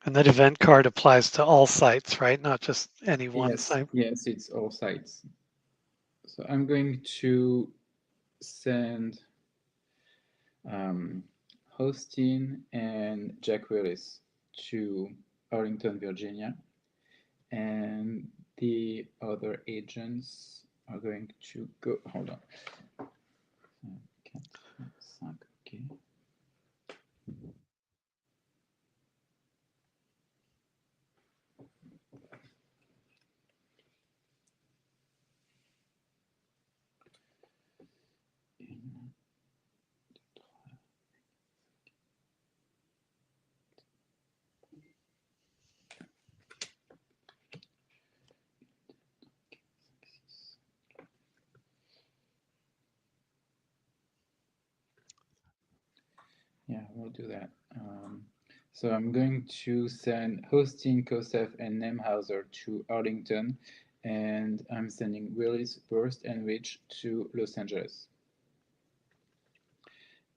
And that event card applies to all sites, right? Not just any one site. yes, it's all sites. So I'm going to send Hostin and Jack Willis to Arlington, Virginia, and the other agents are going to go. Hold on. Okay. Yeah, we'll do that. So I'm going to send Hostin, Kosef, and Nemhauser to Arlington, and I'm sending Willis, Burst, and Rich to Los Angeles.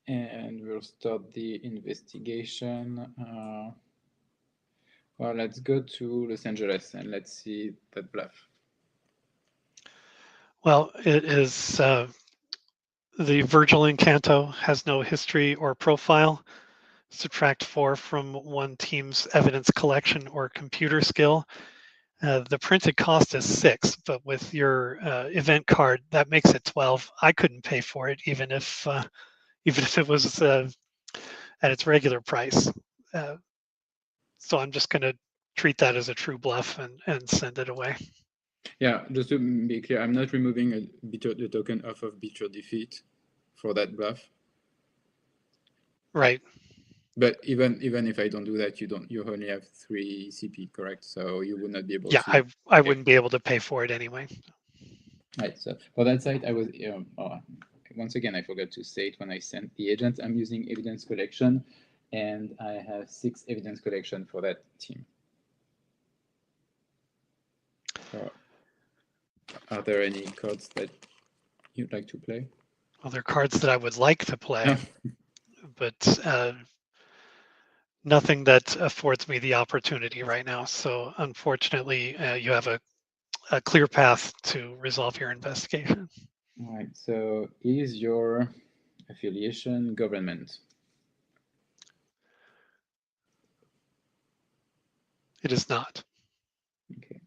And we'll start the investigation. Well, let's go to Los Angeles and let's see that bluff. Well, it is the Virgil Incanto has no history or profile. Subtract 4 from one team's evidence collection or computer skill. The printed cost is 6, but with your event card, that makes it 12. I couldn't pay for it, even if it was at its regular price. So I'm just going to treat that as a true bluff and send it away. Yeah, just to be clear, I'm not removing the token off of Beat Your Defeat for that bluff. Right. But even if I don't do that, you only have 3 CP, correct? So you would not be able to. Yeah, I wouldn't be able to pay for it anyway. Right. So for that site, I was once again I forgot to say it when I sent the agents. I'm using evidence collection, and I have 6 evidence collection for that team. So, are there any cards that you'd like to play? Well, there are cards that I would like to play, but nothing that affords me the opportunity right now. So unfortunately, you have a clear path to resolve your investigation. All right. So is your affiliation government? It is not. Okay.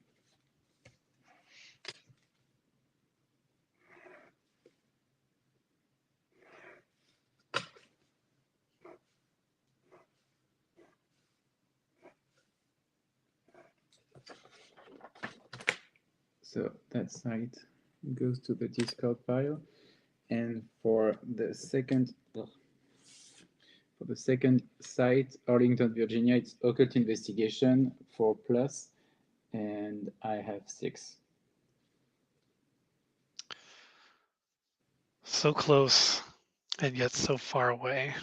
So that site goes to the discard pile, and for the second site, Arlington, Virginia, it's occult investigation 4+, and I have 6. So close and yet so far away.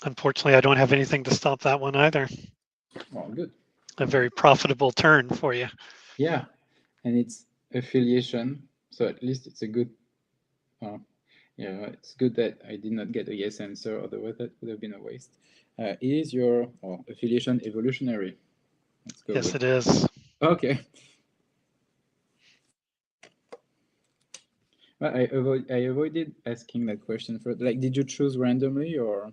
Unfortunately, I don't have anything to stop that one either. Oh, good. A very profitable turn for you. Yeah, and it's affiliation, so at least it's a good. Yeah, it's good that I did not get a yes answer, otherwise that would have been a waste. Is your affiliation evolutionary? Let's go. Yes, it is. Okay. Well, I avoided asking that question first. Like, did you choose randomly or?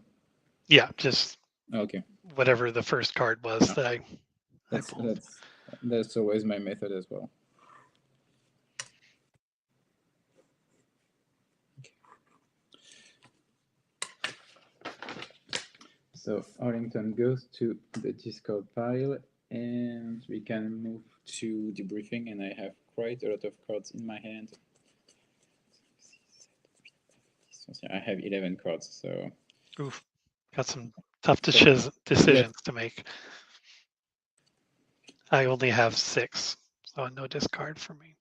Yeah, just Okay. whatever the first card was that I pulled. That's always my method as well. Okay. So Arlington goes to the discard pile, and we can move to debriefing. And I have quite a lot of cards in my hand. I have 11 cards, so. Oof, got some tough decisions to make. I only have 6, so no discard for me.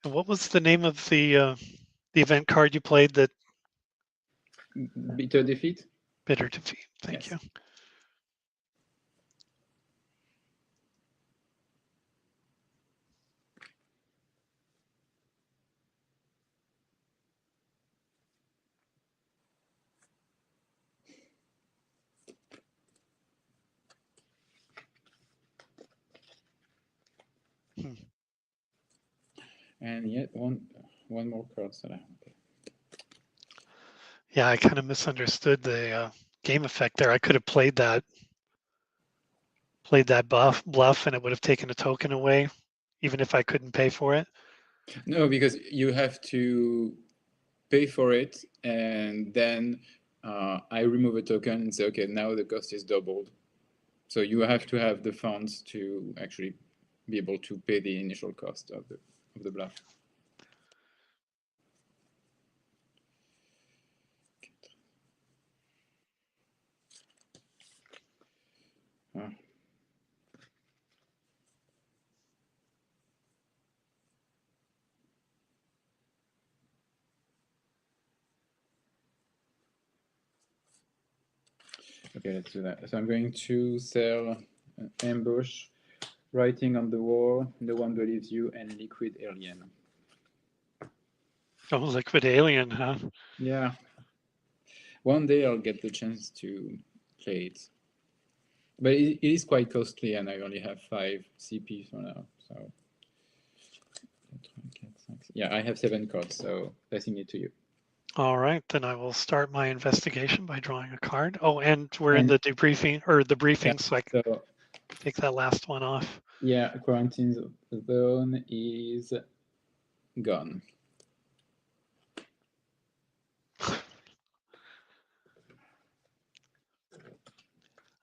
And what was the name of the event card you played that? Bitter Defeat? Bitter Defeat, thank Yes. you. And yet one more card that I have. Yeah, I kind of misunderstood the game effect there. I could have played that bluff, and it would have taken a token away, even if I couldn't pay for it. No, because you have to pay for it, and then I remove a token and say, okay, now the cost is doubled. So you have to have the funds to actually be able to pay the initial cost of the bluff. Okay, let's do that. So I'm going to sell ambush, writing on the wall, no one believes you, and liquid alien. Oh, liquid alien, huh? Yeah. One day I'll get the chance to play it. But it is quite costly, and I only have 5 CP for now. So yeah, I have 7 cards, so passing it to you. All right, then I will start my investigation by drawing a card. Oh, and we're in the debriefing or the briefing, Yeah, so I can take that last one off. Yeah, quarantine zone is gone.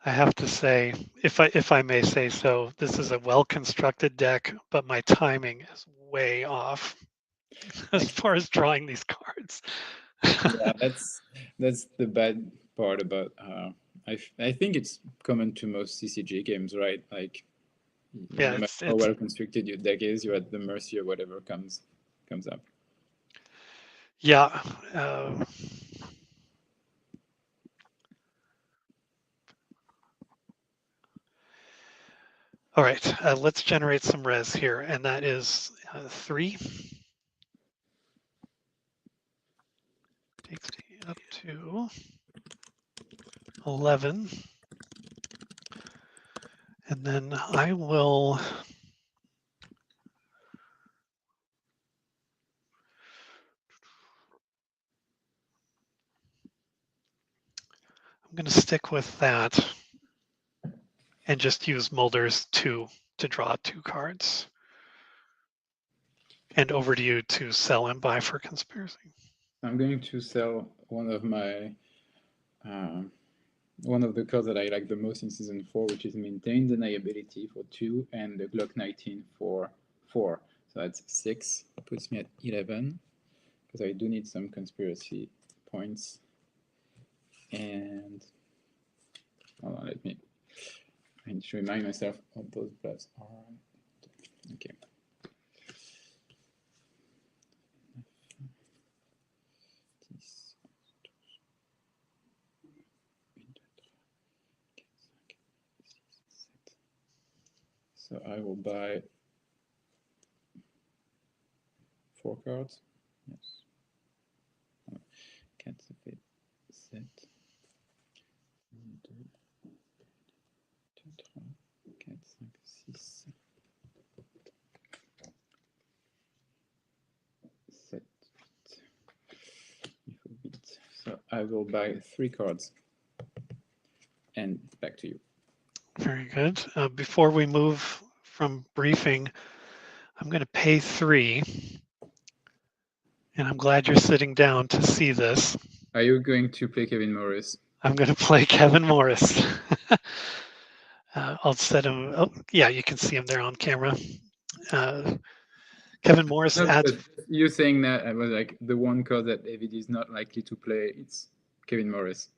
I have to say, if I may say so, this is a well-constructed deck, but my timing is way off as far as drawing these cards. Yeah, that's the bad part about. I think it's common to most CCG games, right? Like, Yeah, no matter how well constructed your deck is, you're at the mercy of whatever comes up. Yeah. All right, let's generate some res here, and that is 3. Takes me up to 11. And then I will I'm going to stick with that and just use Mulder's 2 to draw 2 cards. And over to you to sell and buy for conspiracy. I'm going to sell one of my one of the cards that I like the most in season 4, which is Maintain Deniability for 2 and the Glock 19 for 4. So that's 6. Puts me at 11 because I do need some conspiracy points. And hold on, I need to remind myself what those bluffs are. Okay. So I will buy 4 cards. Yes. Can't fit set. 1, 2, 3, 4, 5, 6. 7. So I will buy 3 cards. And back to you. Very good. Before we move from briefing, I'm going to pay 3. And I'm glad you're sitting down to see this. Are you going to play Kevin Morris? I'm going to play Kevin Morris. I'll set him. Oh, yeah, you can see him there on camera. Kevin Morris adds. You saying that I was like the one card that David is not likely to play. It's Kevin Morris.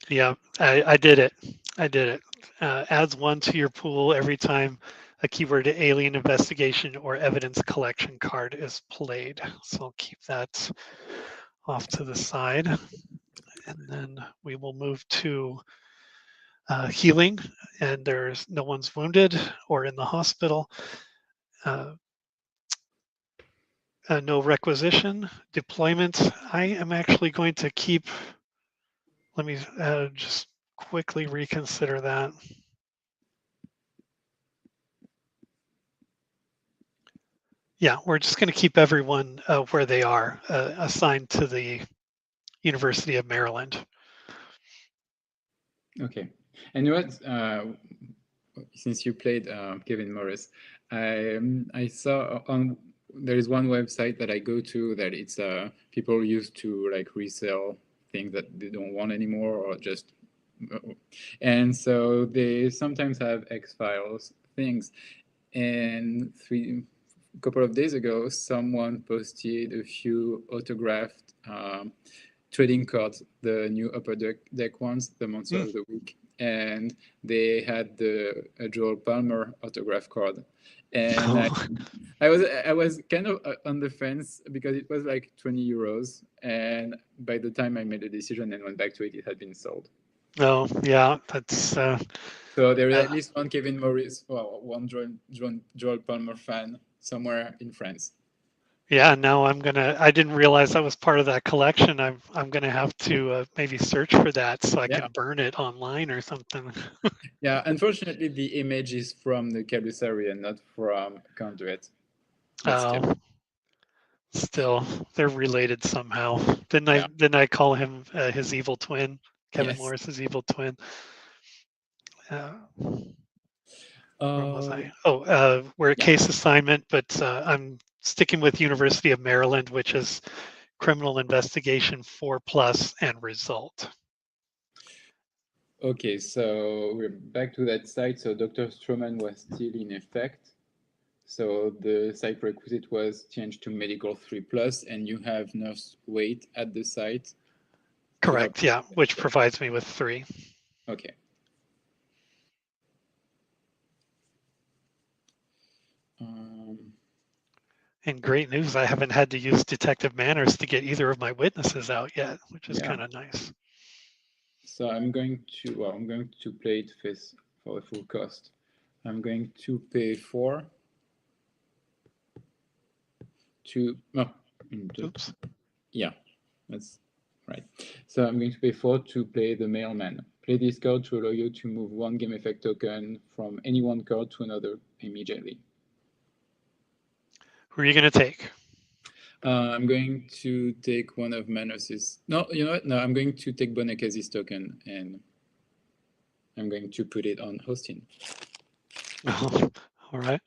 Yeah, I did it. I did it. Adds 1 to your pool every time a keyword alien investigation or evidence collection card is played. So I'll keep that off to the side. And then we will move to healing, and there's no one's wounded or in the hospital. No requisition. Deployment, I am actually going to keep, let me just quickly reconsider that. Yeah, we're just going to keep everyone where they are, assigned to the University of Maryland. Okay. And you know what? Since you played Kevin Morris, I saw on there is one website that I go to that it's people used to like resell things that they don't want anymore or just and so they sometimes have X-Files things. And a couple of days ago, someone posted a few autographed trading cards, the new Upper Deck ones, the Monster of the Week, and they had the Joel Palmer autograph card, and I was kind of on the fence because it was like 20 euros, and by the time I made a decision and went back to it, it had been sold. Oh, yeah, that's So there is at least one Kevin Morris, well, one Joel Palmer fan somewhere in France. yeah. Now I didn't realize that was part of that collection. I'm gonna have to maybe search for that so I can burn it online or something. Yeah, unfortunately, the image is from the Calusari and not from Conduit. Oh, still, they're related somehow. Didn't I call him his evil twin? Kevin Morris's evil twin. Where was I? Oh, we're at case assignment, but I'm sticking with University of Maryland, which is criminal investigation 4+ and result. Okay, so we're back to that site. So Dr. Stroman was still in effect. So the site requisite was changed to medical 3+, and you have nurse wait at the site. Correct, yeah, which provides me with 3. Okay. And great news, I haven't had to use detective manners to get either of my witnesses out yet, which is kind of nice. So I'm going to play it for the full cost. I'm going to pay 4 to Oops. Yeah, that's right. So I'm going to pay 4 to play the mailman. Play this card to allow you to move 1 game effect token from any one card to another immediately. Who are you going to take? I'm going to take one of Manos's. No, you know what? No, I'm going to take Bonekazi's token and I'm going to put it on Hostin. Oh, all right.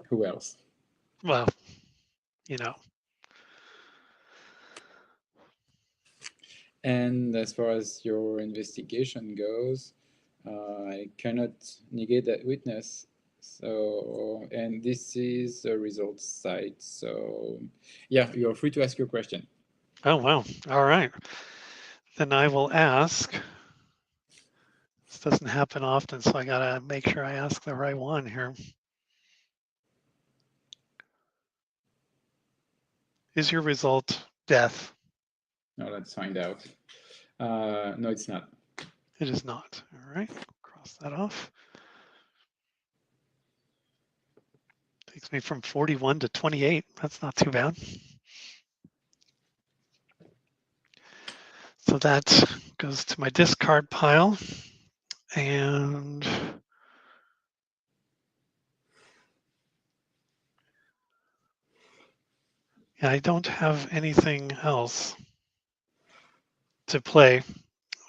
Who else? Well, you know. And as far as your investigation goes, I cannot negate that witness. So, and this is a results site. So, yeah, you're free to ask your question. Oh, wow. All right. Then I will ask. This doesn't happen often, so I got to make sure I ask the right one here. Is your result death? No, let's find out. No, it's not. It is not. All right. Cross that off. Takes me from 41 to 28. That's not too bad. So that goes to my discard pile. And yeah, I don't have anything else to play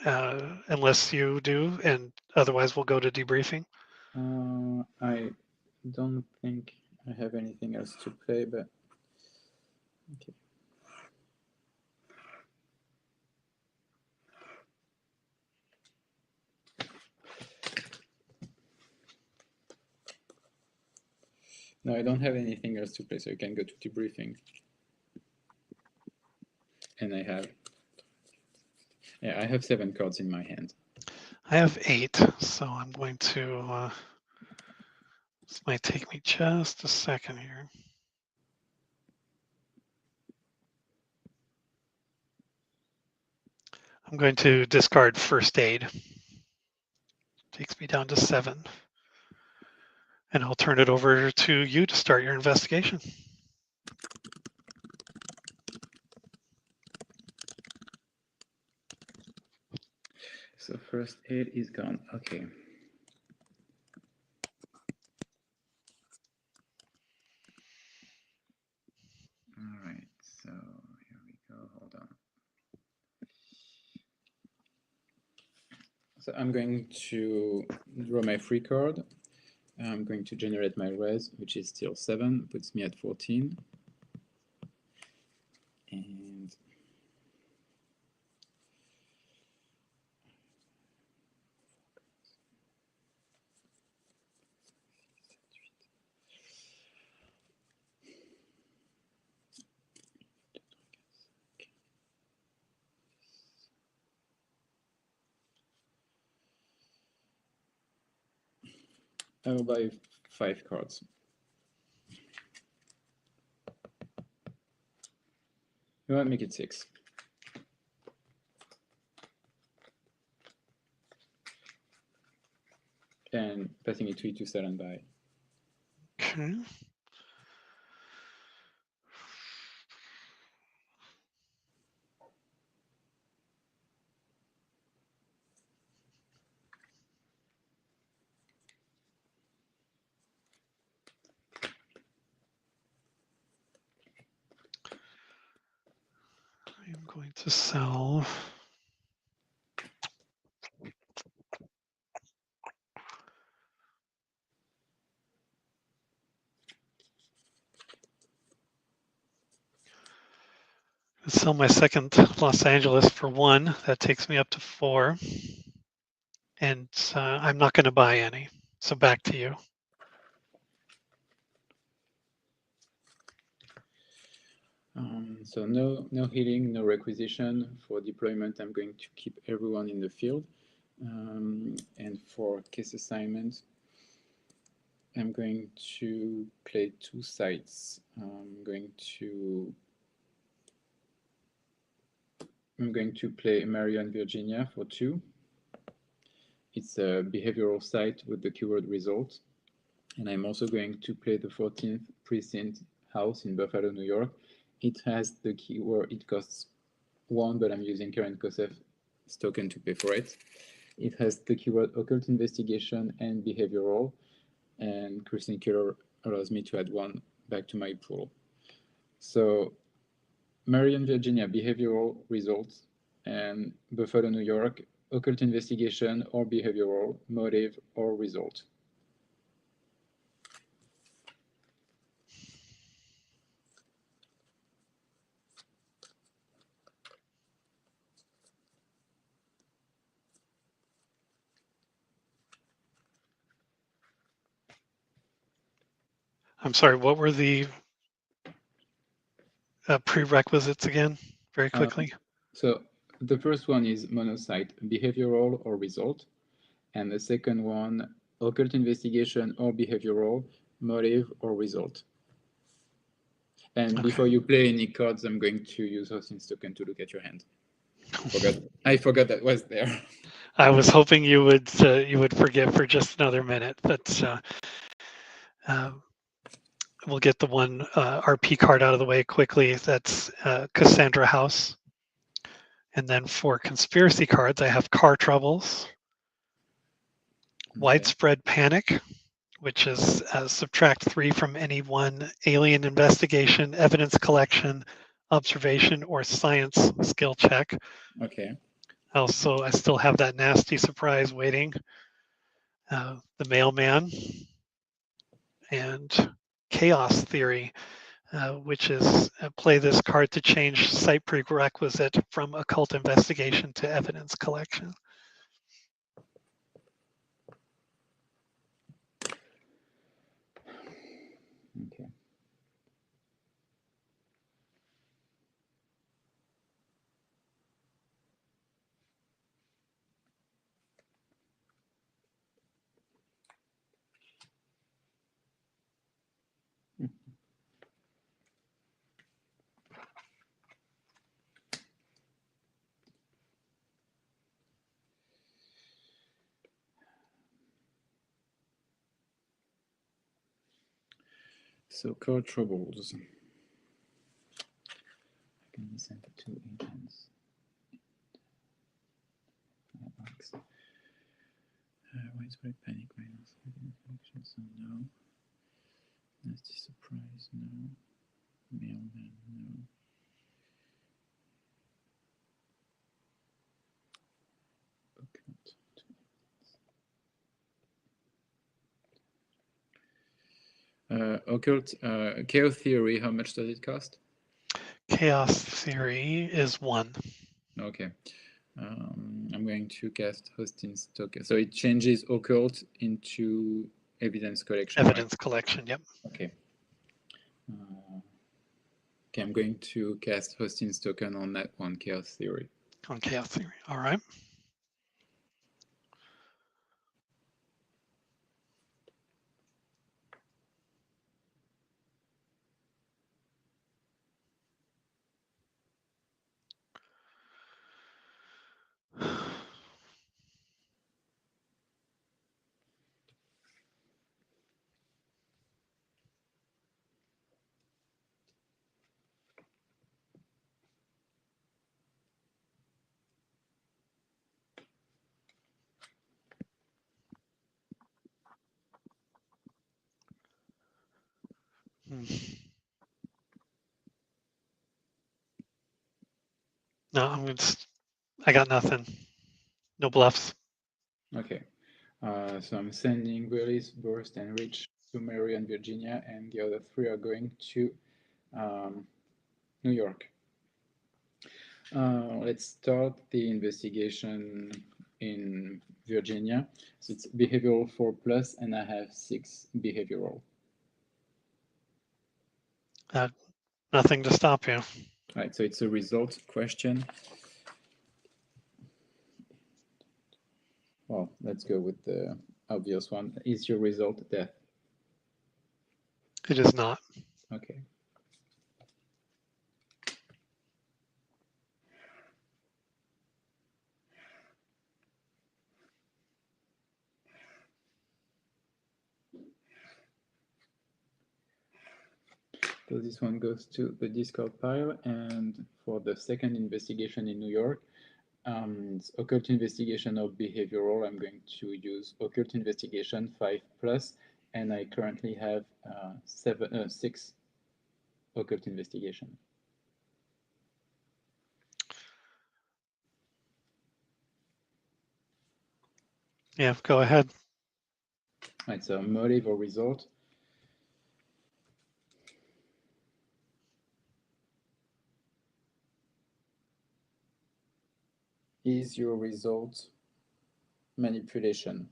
unless you do, and otherwise we'll go to debriefing. I don't think I have anything else to play, but okay. No, I don't have anything else to play, so I can go to debriefing. And I have 7 cards in my hand. I have 8, so I'm going to, this might take me just a second here. I'm going to discard first aid. Takes me down to 7. And I'll turn it over to you to start your investigation. So first aid is gone. Okay. So I'm going to draw my free card. I'm going to generate my res, which is still 7, puts me at 14. And I will buy 5 cards. You want to make it 6. And passing it to sell and buy. Okay. I'm going to sell. Sell my second Los Angeles for 1. That takes me up to 4. And I'm not going to buy any. So back to you. So no healing, no requisition. For deployment, I'm going to keep everyone in the field. And for case assignment, I'm going to play 2 sites. I'm going to play Marion, Virginia for 2. It's a behavioral site with the keyword result. And I'm also going to play the 14th precinct house in Buffalo, New York. It has the keyword, it costs 1, but I'm using current COSF token to pay for it. It has the keyword occult investigation and behavioral, and Christine Killer allows me to add 1 back to my pool. So Marion, Virginia, behavioral results, and Buffalo, New York, occult investigation or behavioral, motive or result. I'm sorry, what were the prerequisites again, very quickly? So the first one is monosite, behavioral or result. And the second one, occult investigation or behavioral, motive or result. And before you play any cards, I'm going to use Hosting's token to look at your hand. I forgot that was there. I was hoping you would forgive for just another minute, but we'll get the one RP card out of the way quickly. That's Cassandra House. And then for conspiracy cards, I have Car Troubles, Widespread Panic, which is subtract 3 from any one alien investigation, evidence collection, observation, or science skill check. Okay. Also, I still have that nasty surprise waiting. The Mailman and Chaos Theory, which is play this card to change site prerequisite from occult investigation to evidence collection. Okay. So Car Troubles. I can send the 2 agents. Widespread panic minus so no. Nasty surprise, no. Mailman, no. Occult to Occult chaos theory, how much does it cost? Chaos theory is 1. Okay. I'm going to cast Hostin's token. So it changes occult into evidence collection. Evidence right? collection, yep. Okay. Okay, I'm going to cast Hostin's token on that one, chaos theory. On chaos theory, all right. No, I got nothing. No bluffs. Okay. So I'm sending Willis, Burst, and Rich to Mary and Virginia, and the other 3 are going to New York. Let's start the investigation in Virginia. So it's behavioral 4+, and I have 6 behavioral. Nothing to stop you. All right, so it's a result question. Well, let's go with the obvious one. Is your result death? It is not. Okay. So this one goes to the Discord pile, and for the second investigation in New York, occult investigation of behavioral, I'm going to use occult investigation 5+, and I currently have 6 occult investigation. Yeah, go ahead. All right, so motive or result. Is your result manipulation?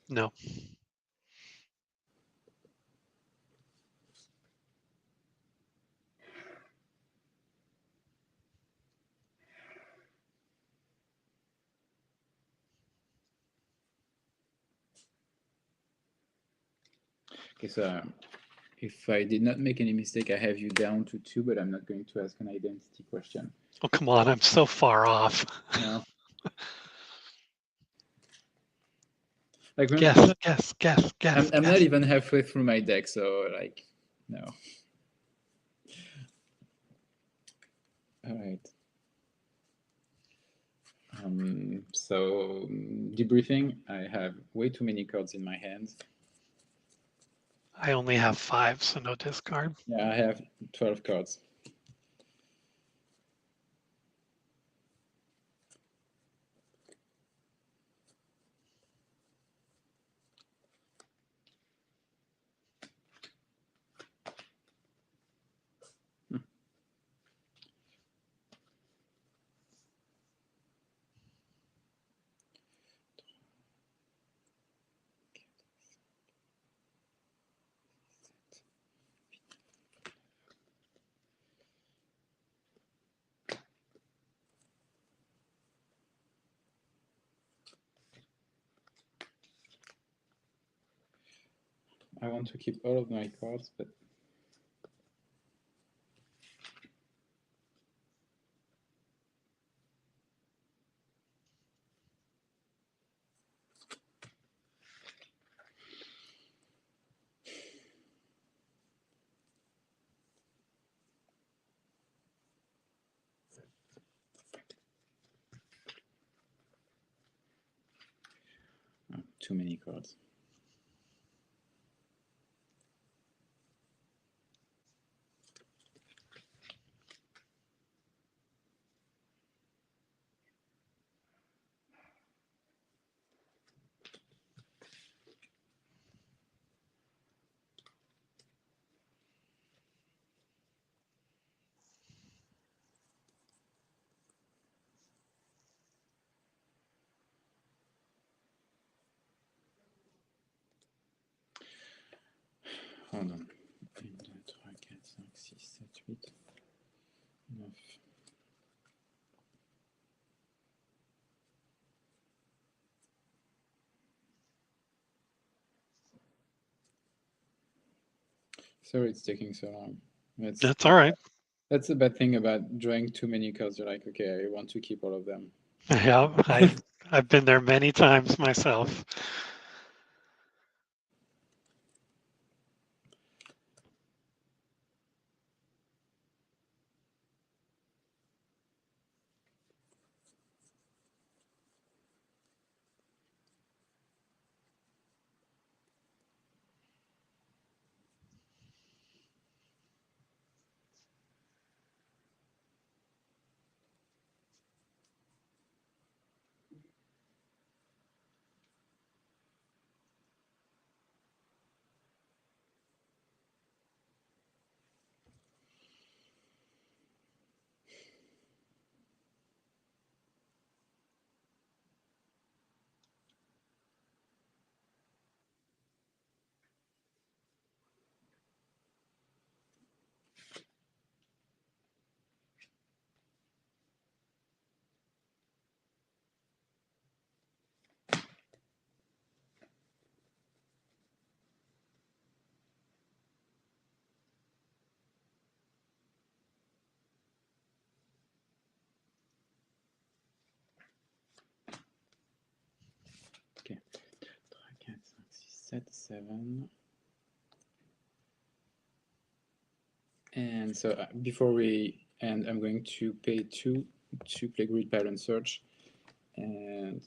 No. Okay, so if I did not make any mistake, I have you down to 2, but I'm not going to ask an identity question. Oh, come on, I'm so far off. No. Like, Guess. I'm not even halfway through my deck, so like, no. All right. So debriefing, I have way too many cards in my hand. I only have 5, so no discard. Yeah, I have 12 cards. I want to keep all of my cards, but too many cards. hold on. 1, 2, 3, 4, 5, 6, 7, 8, 9. Sorry it's taking so long. That's all right. That's the bad thing about drawing too many cards. You're like, okay, I want to keep all of them. Yeah, I've been there many times myself. Okay. 3, 4, 5, 6, 7. And so before we end, I'm going to pay 2 to play grid pattern search. And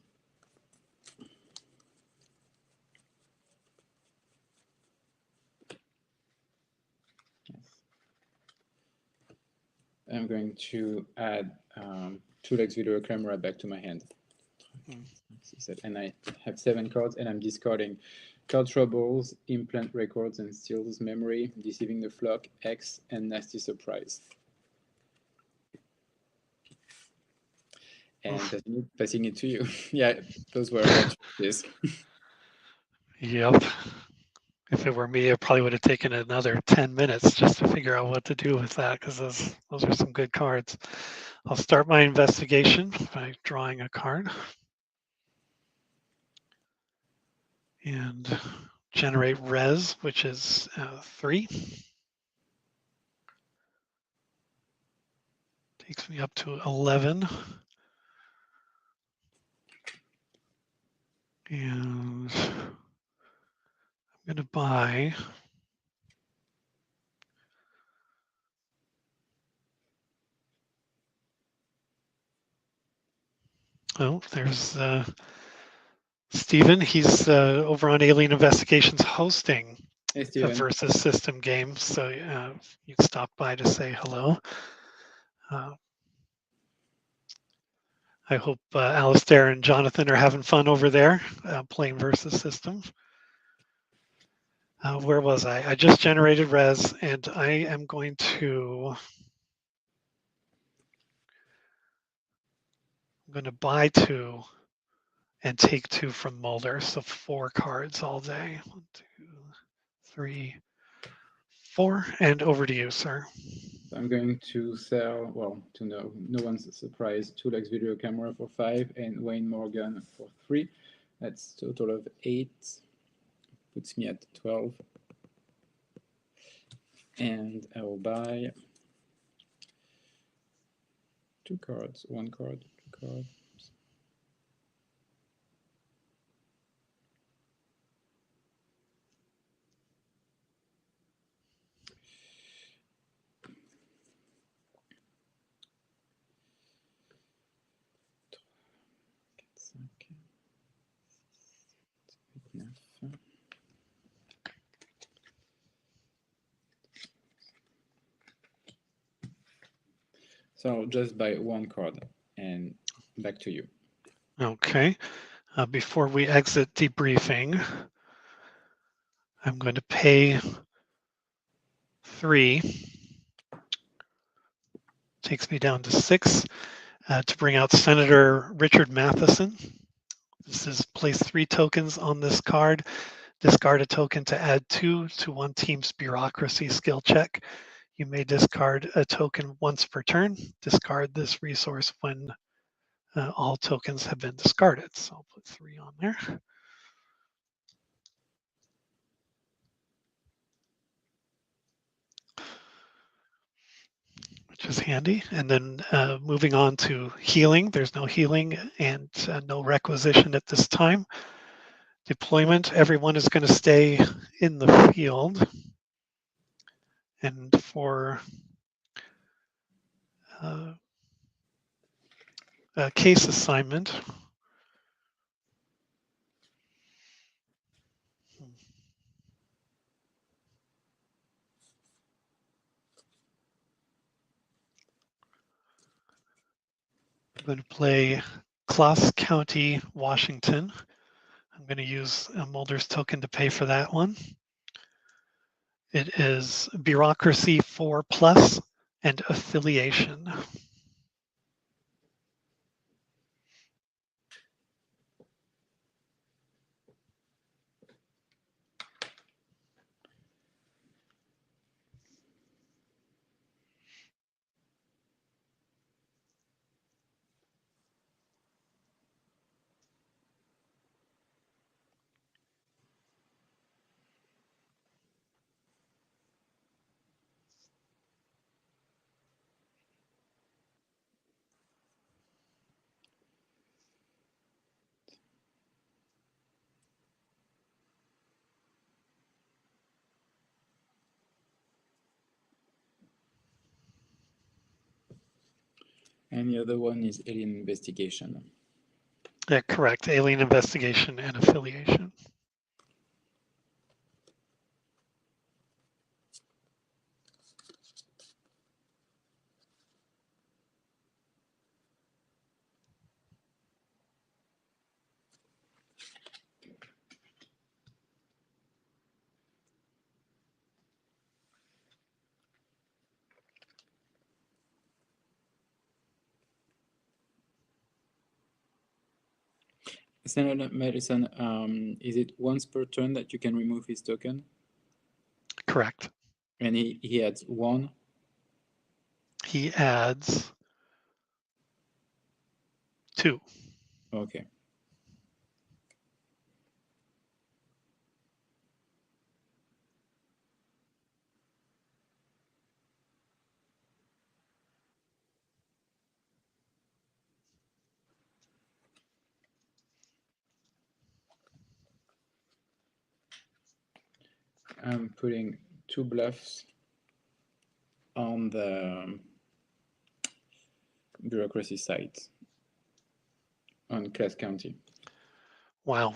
yes, I'm going to add 2 legs video camera back to my hand. And I have 7 cards, and I'm discarding Card Troubles, Implant Records and Steals Memory, Deceiving the Flock, X, and Nasty Surprise. And passing it to you. Yeah, those were hard choices. Yep. If it were me, it probably would have taken another 10 minutes just to figure out what to do with that, because those are some good cards. I'll start my investigation by drawing a card and generate res, which is 3. Takes me up to 11. And I'm going to buy there's Stephen. He's over on Alien Investigations hosting Hey, a versus system game. So you can stop by to say hello. I hope Alistair and Jonathan are having fun over there playing versus system. Where was I? I just generated res, and I am going to buy 2 and take 2 from Mulder. So 4 cards all day. 1, 2, 3, 4, and over to you, sir. I'm going to sell, well, to no one's surprise, 2 legs video camera for 5 and Wayne Morgan for 3. That's a total of 8. Puts me at 12. And I will buy 2 cards, 1 card, 2 cards. So just buy 1 card and back to you. Okay. Before we exit debriefing, I'm going to pay 3. Takes me down to 6 to bring out Senator Richard Matheson. This is place 3 tokens on this card. discard a token to add 2 to one team's bureaucracy skill check. You may discard a token once per turn. Discard this resource when all tokens have been discarded. So I'll put 3 on there. Which is handy. And then moving on to healing. There's no healing and no requisition at this time. Deployment, everyone is going to stay in the field. And for a case assignment, I'm going to play Class County, Washington. I'm going to use a Mulder's token to pay for that one. It is Bureaucracy 4+ and Affiliation. And the other one is Alien Investigation. Yeah, correct. Alien Investigation and Affiliation. Senator Madison, is it once per turn that you can remove his token? Correct. And he adds 1? He adds 2. Okay. I'm putting 2 bluffs on the bureaucracy side on Class County. Wow.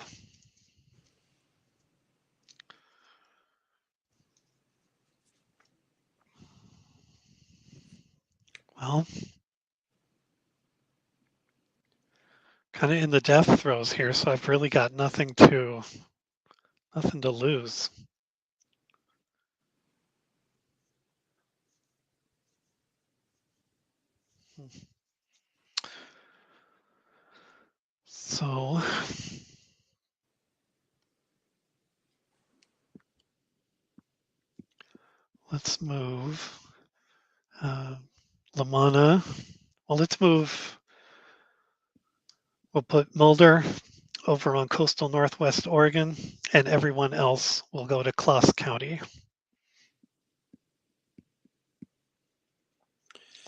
Well, kind of in the death throes here, so I've really got nothing to lose. So let's move Lamana. Well, let's move. We'll put Mulder over on coastal Northwest Oregon, and everyone else will go to Class County.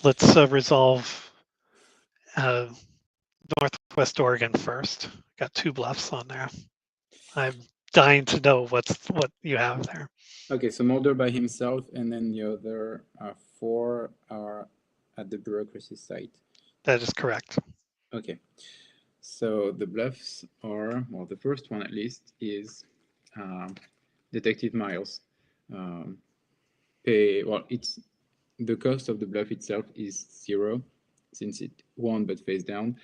Let's resolve Northwest Oregon first. Got 2 bluffs on there. I'm dying to know what you have there. Okay, so Mulder by himself, and then the other 4 are at the bureaucracy site. That is correct. Okay, so the bluffs are, well, the first one at least is Detective Miles. It's the cost of the bluff itself is 0 since it won but face down.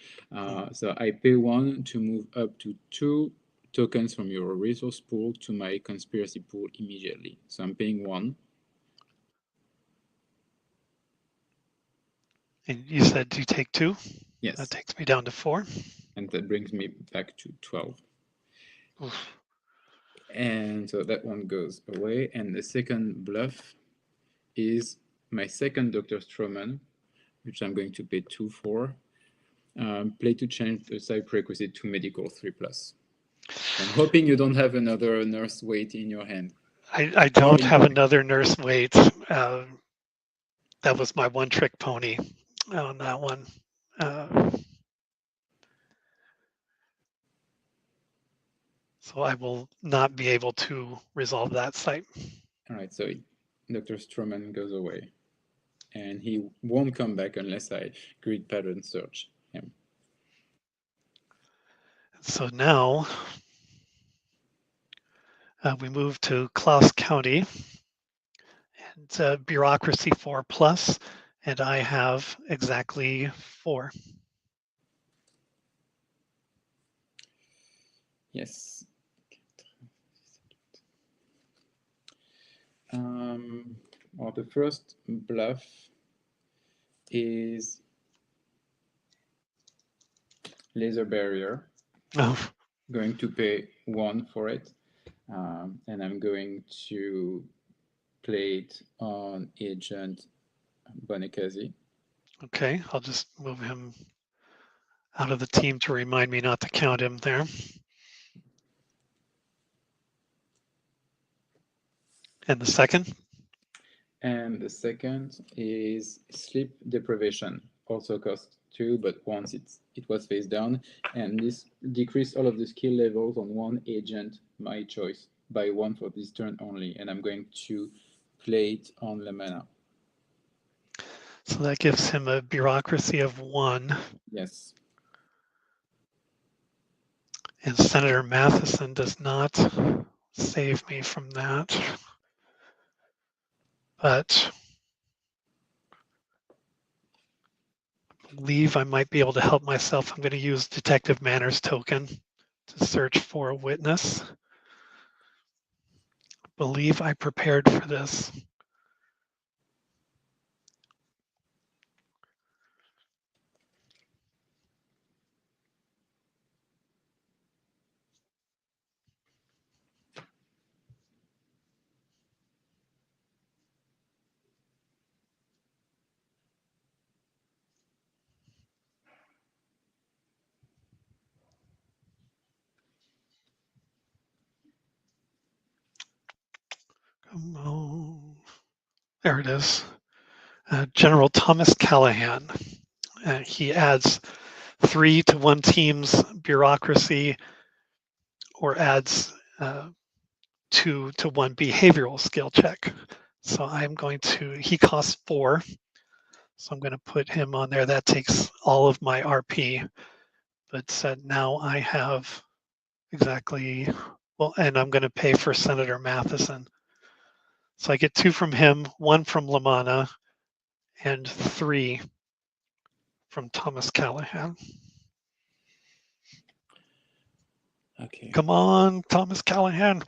So I pay 1 to move up to 2 tokens from your resource pool to my conspiracy pool immediately. So I'm paying 1. And you said you take 2? Yes. That takes me down to 4. And that brings me back to 12. Oof. And so that one goes away. And the second bluff is my second Dr. Stroman, which I'm going to pay 2 for. Play to change the side prerequisite to medical 3+. I'm hoping you don't have another nurse weight in your hand. I don't have another nurse weight. That was my one trick pony on that one. So I will not be able to resolve that site. All right, so Dr. Stroman goes away. And he won't come back unless I grid pattern search him. So now we move to Klaus County and bureaucracy 4+, and I have exactly 4. Yes. Well, the first bluff is laser barrier. Oh. Going to pay 1 for it, and I'm going to play it on agent Bonekazi. Okay, I'll just move him out of the team to remind me not to count him there. And the second? And the second is sleep deprivation, also cost 2, but once it was face down, and this decreased all of the skill levels on one agent, my choice, by 1 for this turn only, and I'm going to play it on Lamana. So that gives him a bureaucracy of 1. Yes. And Senator Matheson does not save me from that. But I believe I might be able to help myself. I'm going to use Detective Manners token to search for a witness. I believe I prepared for this. Come on. There it is. General Thomas Callahan. He adds 3 to one team's bureaucracy or adds 2 to one behavioral skill check. So I'm going to, he costs 4. So I'm going to put him on there. That takes all of my RP. But now I have exactly, well, and I'm going to pay for Senator Matheson. So I get 2 from him, 1 from Lamana, and 3 from Thomas Callahan. Okay. Come on, Thomas Callahan.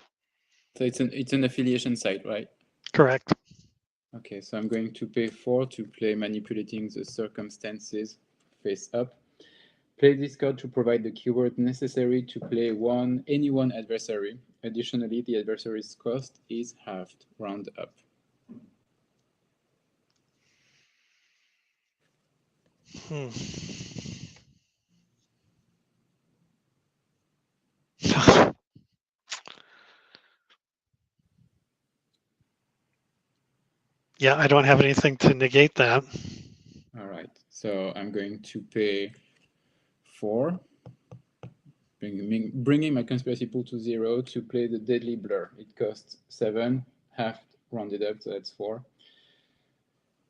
So it's an affiliation site, right? Correct. Okay, so I'm going to pay 4 to play manipulating the circumstances face up. Play this card to provide the keyword necessary to play any one adversary. Additionally, the adversary's cost is halved, round up. Yeah, I don't have anything to negate that. All right, so I'm going to pay 4, bringing my conspiracy pool to 0 to play the Deadly Blur. It costs 7, half rounded up, so that's 4.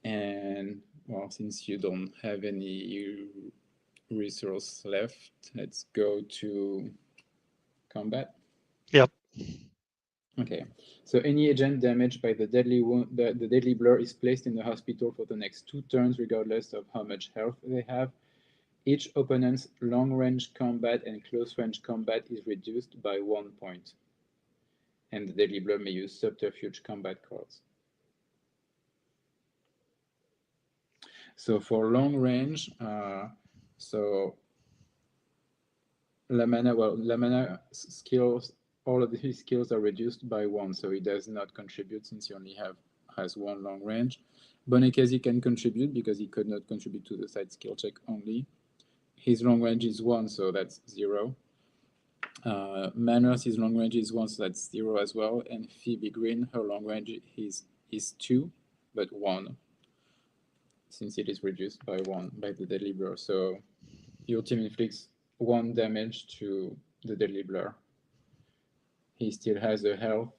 And, well, since you don't have any resource left, let's go to combat. Yep. Okay, so any agent damaged by the deadly wound, the deadly blur is placed in the hospital for the next 2 turns, regardless of how much health they have. Each opponent's long-range combat and close-range combat is reduced by 1 point. And the deadly blur may use subterfuge combat cards. So for long range, so Lamana skills all of his skills are reduced by 1, so he does not contribute since he only has 1 long range. Bonekezi can contribute because he could not contribute to the side skill check only. His long range is 1, so that's 0. Manners, his long range is 1, so that's 0 as well. And Phoebe Green, her long range is 2, but 1, since it is reduced by 1 by the deadly blur. So your team inflicts 1 damage to the deadly blur. He still has a health.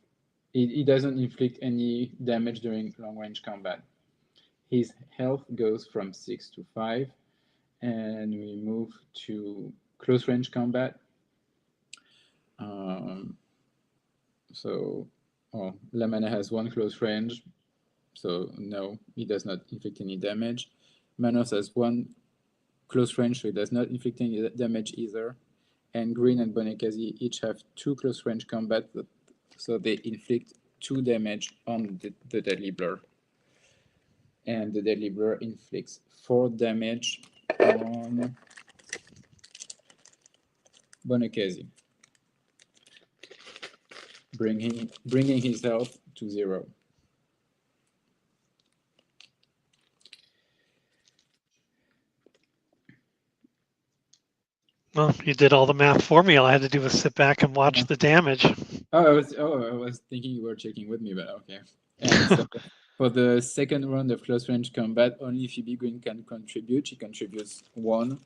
He doesn't inflict any damage during long range combat. His health goes from 6 to 5, and we move to close range combat. Lamana has 1 close range, so no, he does not inflict any damage. Manos has 1 close range, so he does not inflict any damage either. And Green and Bonekazi each have 2 close range combat, so they inflict 2 damage on the deadly blur. And the deadly blur inflicts 4 damage on Bonekazi, bringing his health to 0. Well, you did all the math for me. All I had to do was sit back and watch the damage. I was thinking you were checking with me, but okay. And so for the second round of close range combat, only Phoebe Green can contribute. She contributes 1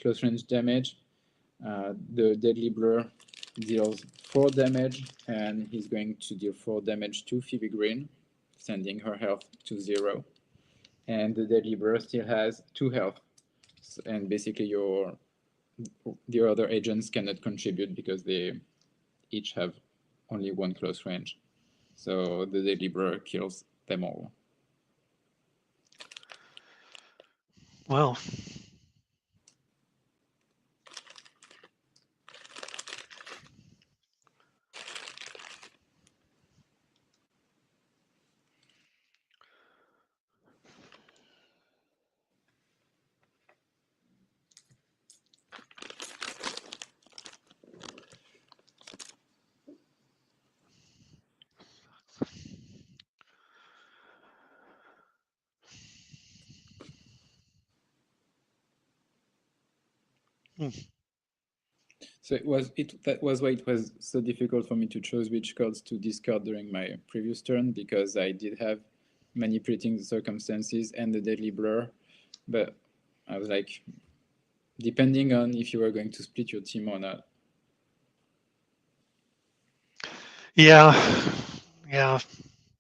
close range damage. The deadly blur deals 4 damage, and he's going to deal 4 damage to Phoebe Green, sending her health to 0. And the deadly blur still has 2 health, and basically the other agents cannot contribute because they each have only 1 close range. So the deadly blur kills them all. Well. So that was why it was so difficult for me to choose which cards to discard during my previous turn, because I did have manipulating the circumstances and the deadly blur, but I was like, depending on if you were going to split your team or not. Yeah,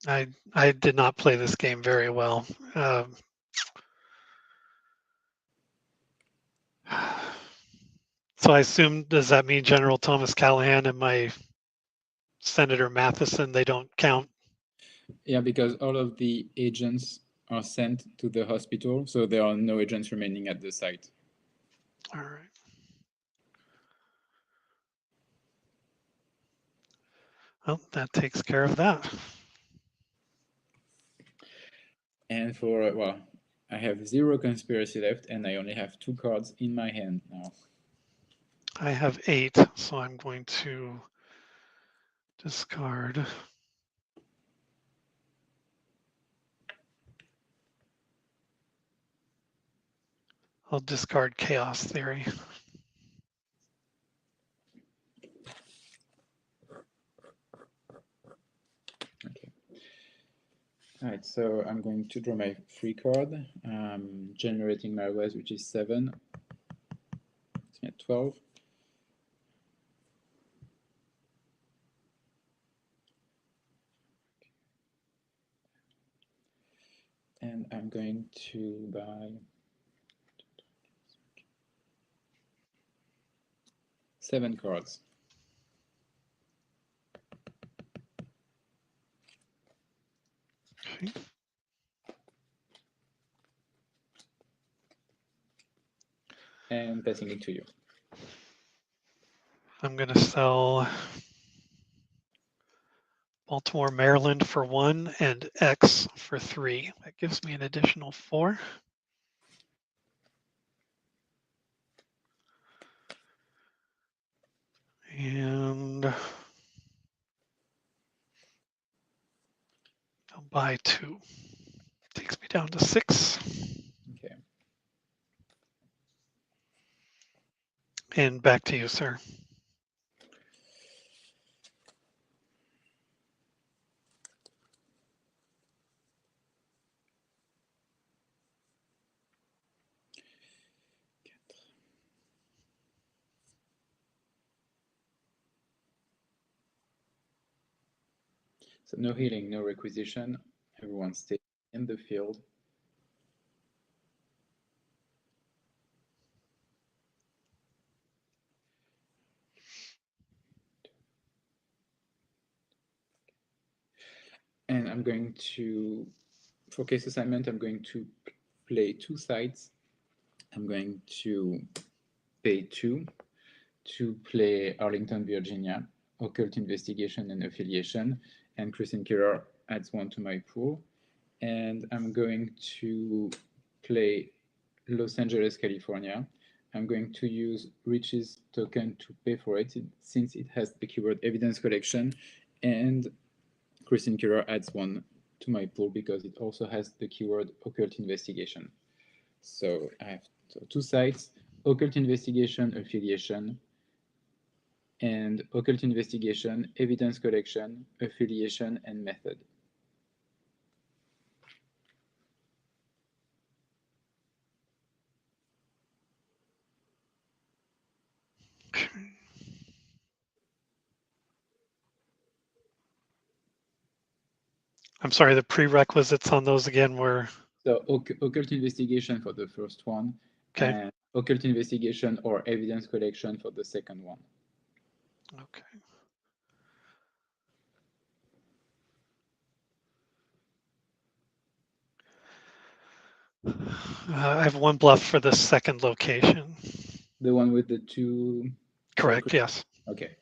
I did not play this game very well. So I assume, does that mean General Thomas Callahan and my Senator Matheson, they don't count? Yeah, because all of the agents are sent to the hospital, so there are no agents remaining at the site. All right. Well, that takes care of that. And for, well, I have 0 conspiracy left, and I only have 2 cards in my hand now. I have 8, so I'm going to discard. I'll discard Chaos Theory. Okay. All right, so I'm going to draw my free card, generating my res, which is 7. It's at 12. And I'm going to buy 7 cards. Okay. And passing it to you. I'm going to sell Baltimore, Maryland for 1 and X for 3. That gives me an additional 4. by 2. Takes me down to 6. Okay. And back to you, sir. So no healing, no requisition. Everyone stay in the field. And I'm going to, for case assignment, I'm going to play 2 sides. I'm going to pay 2 to play Arlington, Virginia, Occult Investigation and Affiliation, and Kristen Killer adds 1 to my pool. And I'm going to play Los Angeles, California. I'm going to use Rich's token to pay for it since it has the keyword evidence collection, and Kristen Killer adds 1 to my pool because it also has the keyword occult investigation. So I have 2 sites, occult investigation, affiliation, and occult investigation, evidence collection, affiliation, and method. I'm sorry, the prerequisites on those again were? So occult investigation for the first one, okay, and occult investigation or evidence collection for the second one. Okay. I have 1 bluff for the second location. The one with the 2? Correct, yes. Okay.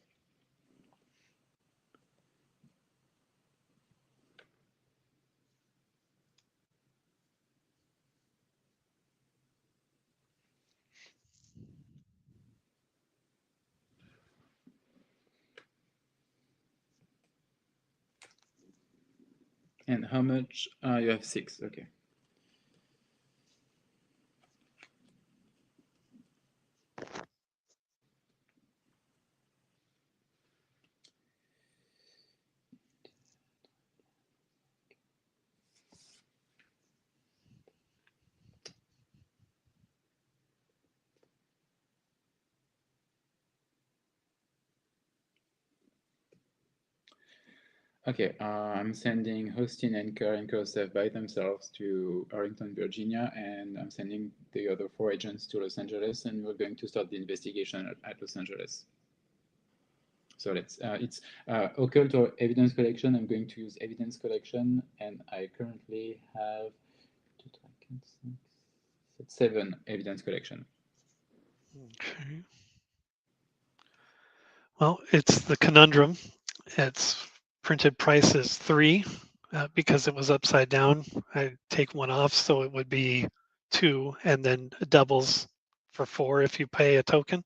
And how much? You have 6, okay. Okay, I'm sending Austin and Karen Kosev by themselves to Arlington, Virginia, and I'm sending the other 4 agents to Los Angeles, and we're going to start the investigation at Los Angeles. So it's occult or evidence collection. I'm going to use evidence collection, and I currently have 7 evidence collection. Okay. Well, it's the conundrum. Its printed price is 3 because it was upside down. I take 1 off, so it would be 2, and then it doubles for 4 if you pay a token.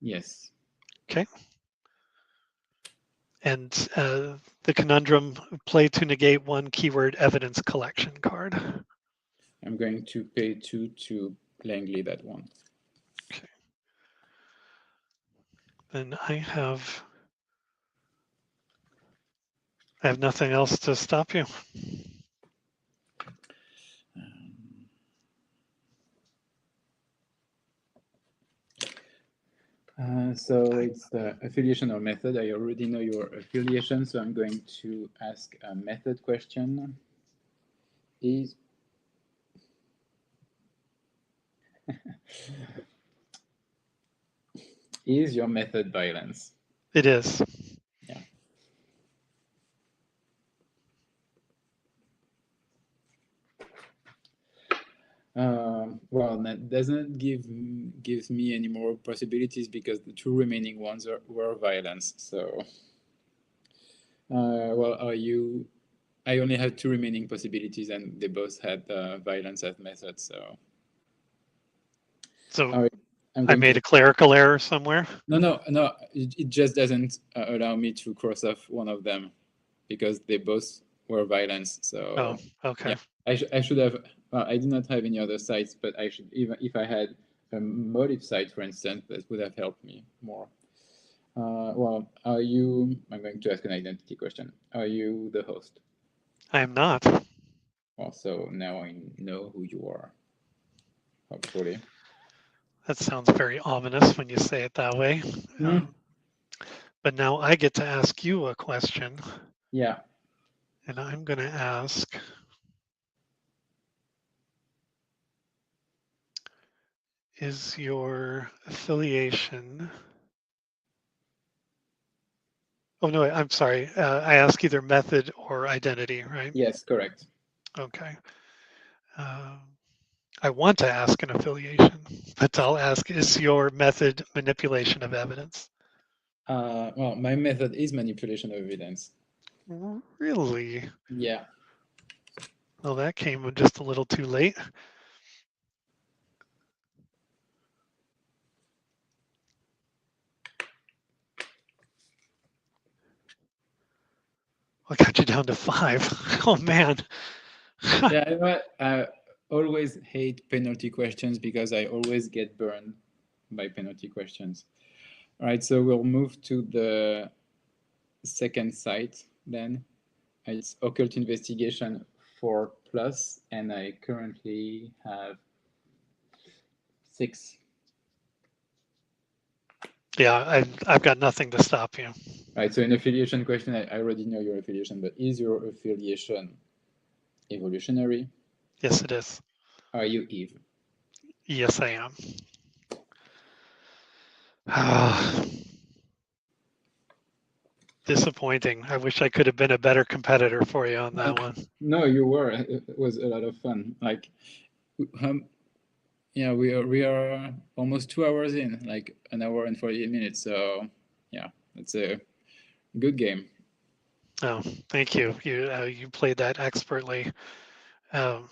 Yes. Okay. And the conundrum, play to negate 1 keyword evidence collection card. I'm going to pay 2 to Langley that 1. Okay. Then I have nothing else to stop you. So it's the affiliation or method. I already know your affiliation, so I'm going to ask a method question. Is your method violence? It is. Yeah. Well, that doesn't gives me any more possibilities because the 2 remaining ones were violence. So, well, I only had 2 remaining possibilities, and they both had violence as method. So I made a clerical error somewhere? No. It just doesn't allow me to cross off one of them because they both were violence. So Oh, okay. yeah, I should have. I do not have any other sites, but I should, even if I had a motive site, for instance, that would have helped me more. Well, are you? I'm going to ask an identity question. Are you the host? I am not. Well, so now I know who you are. Hopefully. That sounds very ominous when you say it that way. Mm. But now I get to ask you a question, Yeah. and I'm going to ask, is your affiliation? Oh, no, I'm sorry. I ask either method or identity, right? Yes, correct. Okay. Um, I want to ask an affiliation, but I'll ask, is your method manipulation of evidence? Well, my method is manipulation of evidence. Really? Yeah. Well, that came just a little too late. I got you down to 5. Oh, man. Yeah, you know what? I always hate penalty questions because I always get burned by penalty questions. All right, so we'll move to the second site then. It's Occult Investigation 4 plus, and I currently have 6. Yeah, I've got nothing to stop you. All right, so an affiliation question, I already know your affiliation, but is your affiliation evolutionary? Yes, it is. Are you Eve? Yes, I am. Disappointing. I wish I could have been a better competitor for you on that one. No, you were. It was a lot of fun. Like, yeah, we are almost 2 hours in, like an hour and 48 minutes. So, yeah, it's a good game. Oh, thank you. You played that expertly. Um,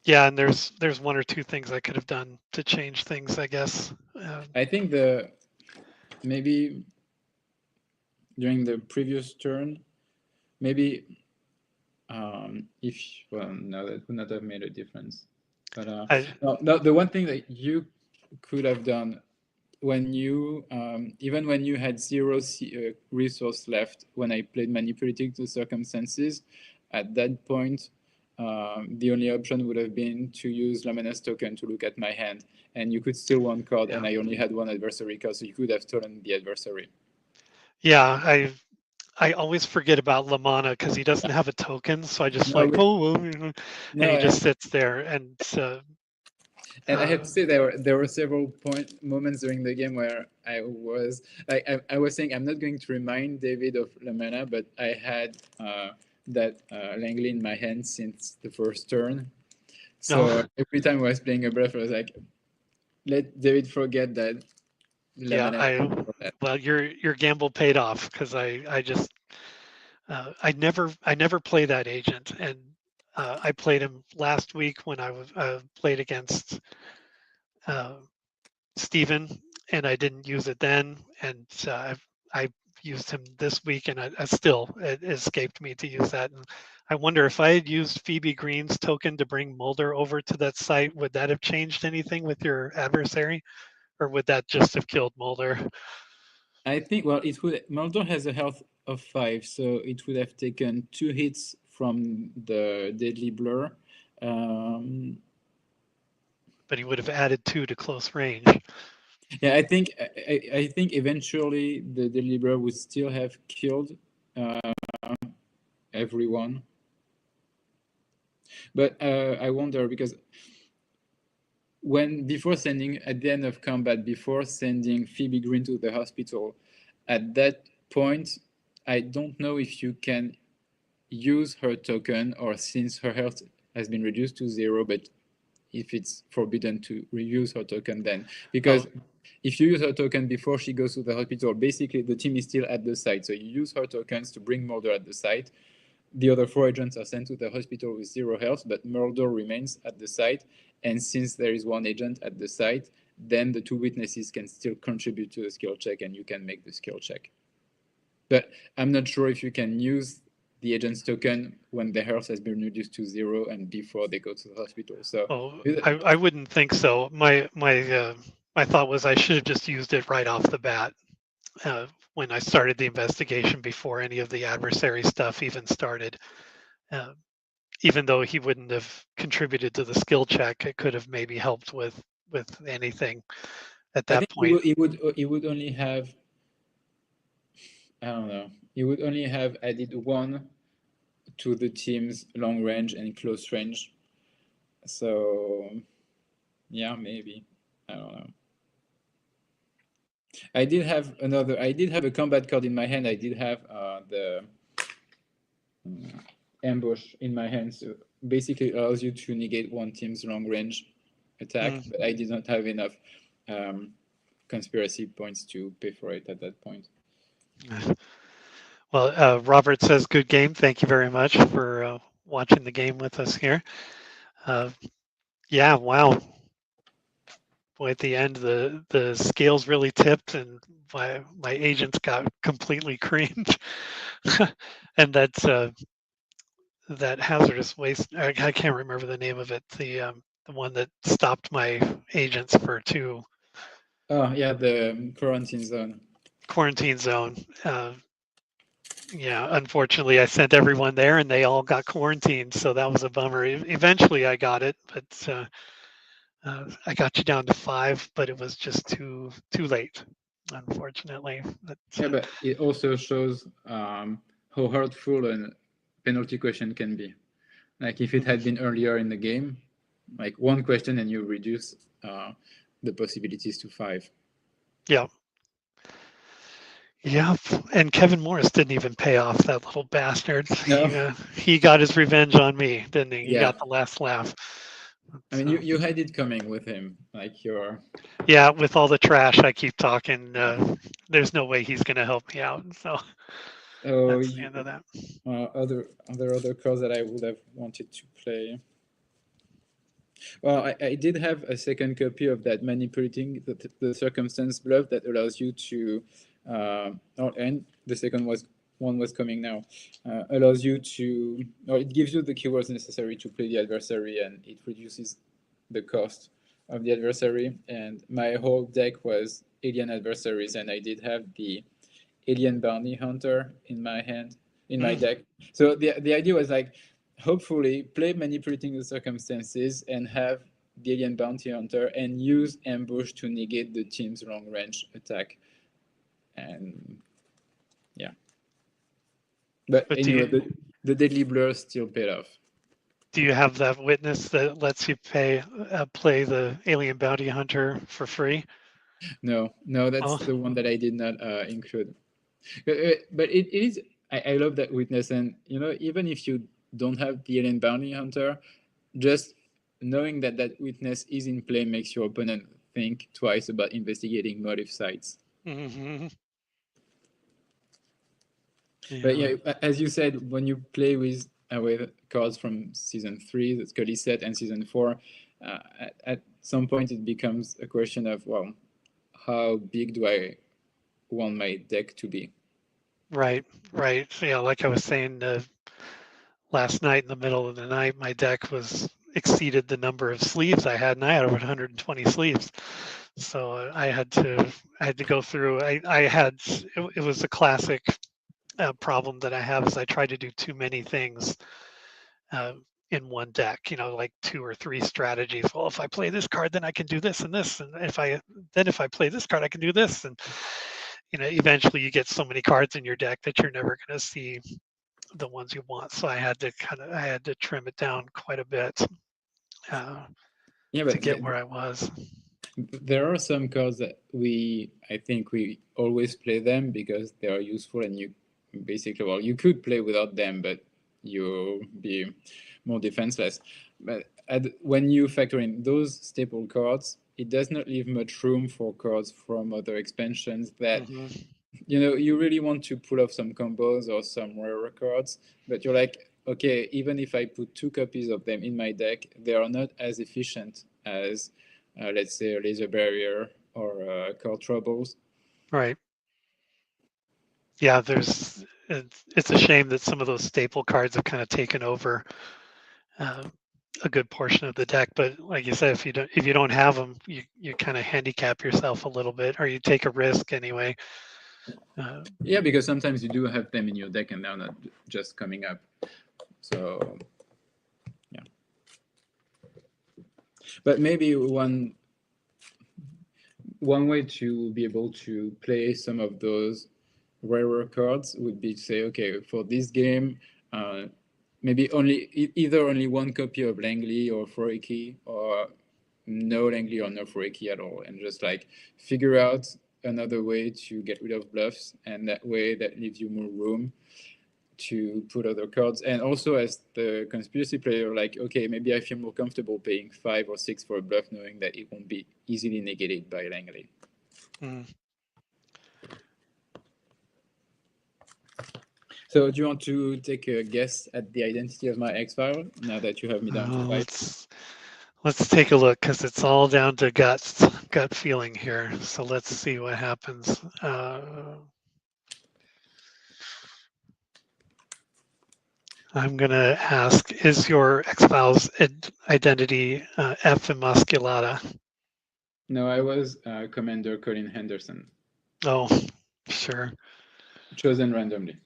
yeah, and there's one or two things I could have done to change things, I guess. I think maybe during the previous turn, maybe if well, no, that would not have made a difference. But I no, the one thing that you could have done when you even when you had zero resource left when I played manipulating the circumstances, at that point the only option would have been to use Lamina's token to look at my hand, and you could steal one card, and I only had one adversary card, so you could have stolen the adversary. yeah, I always forget about Lamana because he doesn't have a token, so I just No, like, oh, well, and no, he just sits there. And and I have to say there were several moments during the game where I was like I was saying I'm not going to remind David of Lamana, but I had that Langley in my hand since the first turn. So no, every time I was playing a breath, I was like, let David forget that yeah, Lamana. well, your gamble paid off because I just I never play that agent, and I played him last week when I was played against uh, Steven, and I didn't use it then, and I used him this week, and I still it escaped me to use that. And I wonder if I had used Phoebe Green's token to bring Mulder over to that site, would that have changed anything with your adversary, or would that just have killed Mulder? I think, well, it would. Mulder has a health of 5, so it would have taken 2 hits from the deadly blur. But he would have added 2 to close range. Yeah, I think eventually the deadly blur would still have killed everyone. But I wonder because before sending at the end of combat, before sending Phoebe Green to the hospital, at that point, I don't know if you can use her token, or since her health has been reduced to 0, but if it's forbidden to reuse her token then, because if you use her token before she goes to the hospital, basically the team is still at the site, so you use her tokens to bring Mulder at the site. The other 4 agents are sent to the hospital with 0 health, but Mulder remains at the site, and since there is 1 agent at the site, then the 2 witnesses can still contribute to the skill check, and you can make the skill check. But I'm not sure if you can use the agent's token when their health has been reduced to 0 and before they go to the hospital. So I wouldn't think so. My thought was I should have just used it right off the bat when I started the investigation before any of the adversary stuff even started. Uh, Even though he wouldn't have contributed to the skill check, it could have maybe helped with anything at I that think point. he would only have, I don't know, he would only have added 1 to the team's long range and close range. So yeah, maybe, I don't know. I did have a combat card in my hand. I did have the ambush in my hand. So basically allows you to negate one team's long range attack, but I did not have enough conspiracy points to pay for it at that point. Well, Robert says, good game. Thank you very much for watching the game with us here. Yeah, wow. Boy, at the end, the scales really tipped, and my agents got completely creamed. And that hazardous waste. I can't remember the name of it. The one that stopped my agents for 2. Oh yeah, the quarantine zone. Quarantine zone. Yeah, unfortunately, I sent everyone there, and they all got quarantined, so that was a bummer. Eventually, I got it, but I got you down to 5, but it was just too late, unfortunately. Yeah, but it also shows how hurtful a penalty question can be. Like if it had been earlier in the game, like 1 question and you reduce the possibilities to 5. Yeah. Yeah, and Kevin Morris didn't even pay off, that little bastard. No. He got his revenge on me, didn't he? He Yeah. got the last laugh. I mean, So, you had it coming with him. Like you're. yeah, with all the trash I keep talking, there's no way he's going to help me out. So Oh, that's the end of that. other cards that I would have wanted to play. Well, I did have a second copy of that manipulating the circumstance bluff that allows you to, and the second one was coming now, allows you to, or it gives you the keywords necessary to play the adversary, and it reduces the cost of the adversary. And my whole deck was alien adversaries, and I did have the alien bounty hunter in my hand, in my deck. So the idea was like, hopefully play manipulating the circumstances and have the alien bounty hunter and use ambush to negate the team's long range attack. And yeah, but anyway, the deadly blur still paid off. Do you have that witness that lets you play the alien bounty hunter for free? No, that's the one that I did not include. But it is. I love that witness, and even if you don't have the alien bounty hunter, just knowing that that witness is in play makes your opponent think twice about investigating motive sites. Mm-hmm. But yeah, as you said, when you play with cards from season 3, the Scully set, and season 4, at some point it becomes a question of, well, how big do I want my deck to be? Right. Yeah, like I was saying last night in the middle of the night, my deck was exceeded the number of sleeves I had, and I had over 120 sleeves. So I had to go through. It was a classic problem that I have is I try to do too many things in one deck. Like 2 or 3 strategies. Well, if I play this card, then I can do this and this, and if I play this card, I can do this, and eventually you get so many cards in your deck that you're never going to see the ones you want. So I had to trim it down quite a bit to get where I was. There are some cards that I think we always play them because they are useful, and you basically, well, you could play without them, but you'll be more defenseless. But when you factor in those staple cards, it does not leave much room for cards from other expansions that you really want to pull off some combos or some rare cards, but you're like, okay, even if I put 2 copies of them in my deck, they are not as efficient as let's say a laser barrier or card troubles. Right. Yeah, there's it's a shame that some of those staple cards have kind of taken over a good portion of the deck. But like you said, if you don't have them, you kind of handicap yourself a little bit, or you take a risk anyway. Yeah, because sometimes you do have them in your deck and they're not just coming up. So yeah. But maybe one way to be able to play some of those rarer cards would be to say, okay, for this game, maybe either only one copy of Langley or Foreki, or no Langley or no Foreki at all, and just like figure out another way to get rid of bluffs, and that way that leaves you more room to put other cards. And also as the conspiracy player, like, okay, maybe I feel more comfortable paying 5 or 6 for a bluff, knowing that it won't be easily negated by Langley. So do you want to take a guess at the identity of my X-File now that you have me down to 5? Let's take a look, because it's all down to gut feeling here. So let's see what happens. I'm going to ask, is your X-Files identity F Emasculata? No, I was Commander Colin Henderson. Oh, sure. Chosen randomly.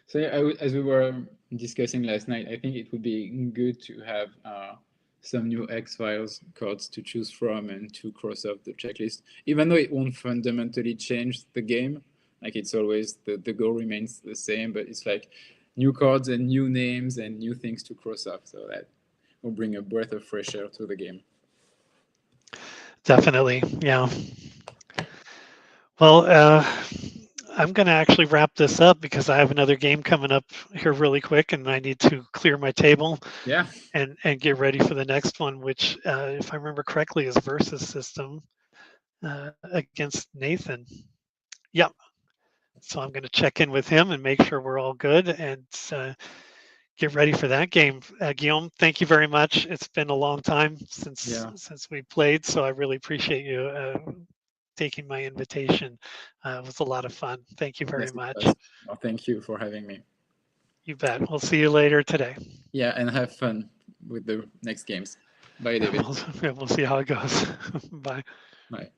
So yeah, as we were discussing last night, I think it would be good to have some new X-Files cards to choose from and to cross off the checklist, even though it won't fundamentally change the game. Like, it's always, the goal remains the same, but it's like new cards and new names and new things to cross off, so that will bring a breath of fresh air to the game. Definitely, yeah. Well, I'm going to actually wrap this up because I have another game coming up here really quick, and I need to clear my table. Yeah. And get ready for the next one, which, if I remember correctly, is Versus System against Nathan. Yep. So I'm going to check in with him and make sure we're all good, and get ready for that game. Guillaume, thank you very much. It's been a long time since we played, so I really appreciate you taking my invitation. It was a lot of fun. Thank you very much. Well, thank you for having me. You bet. We'll see you later today. Yeah, and have fun with the next games. Bye, David. We'll see how it goes. Bye. Bye.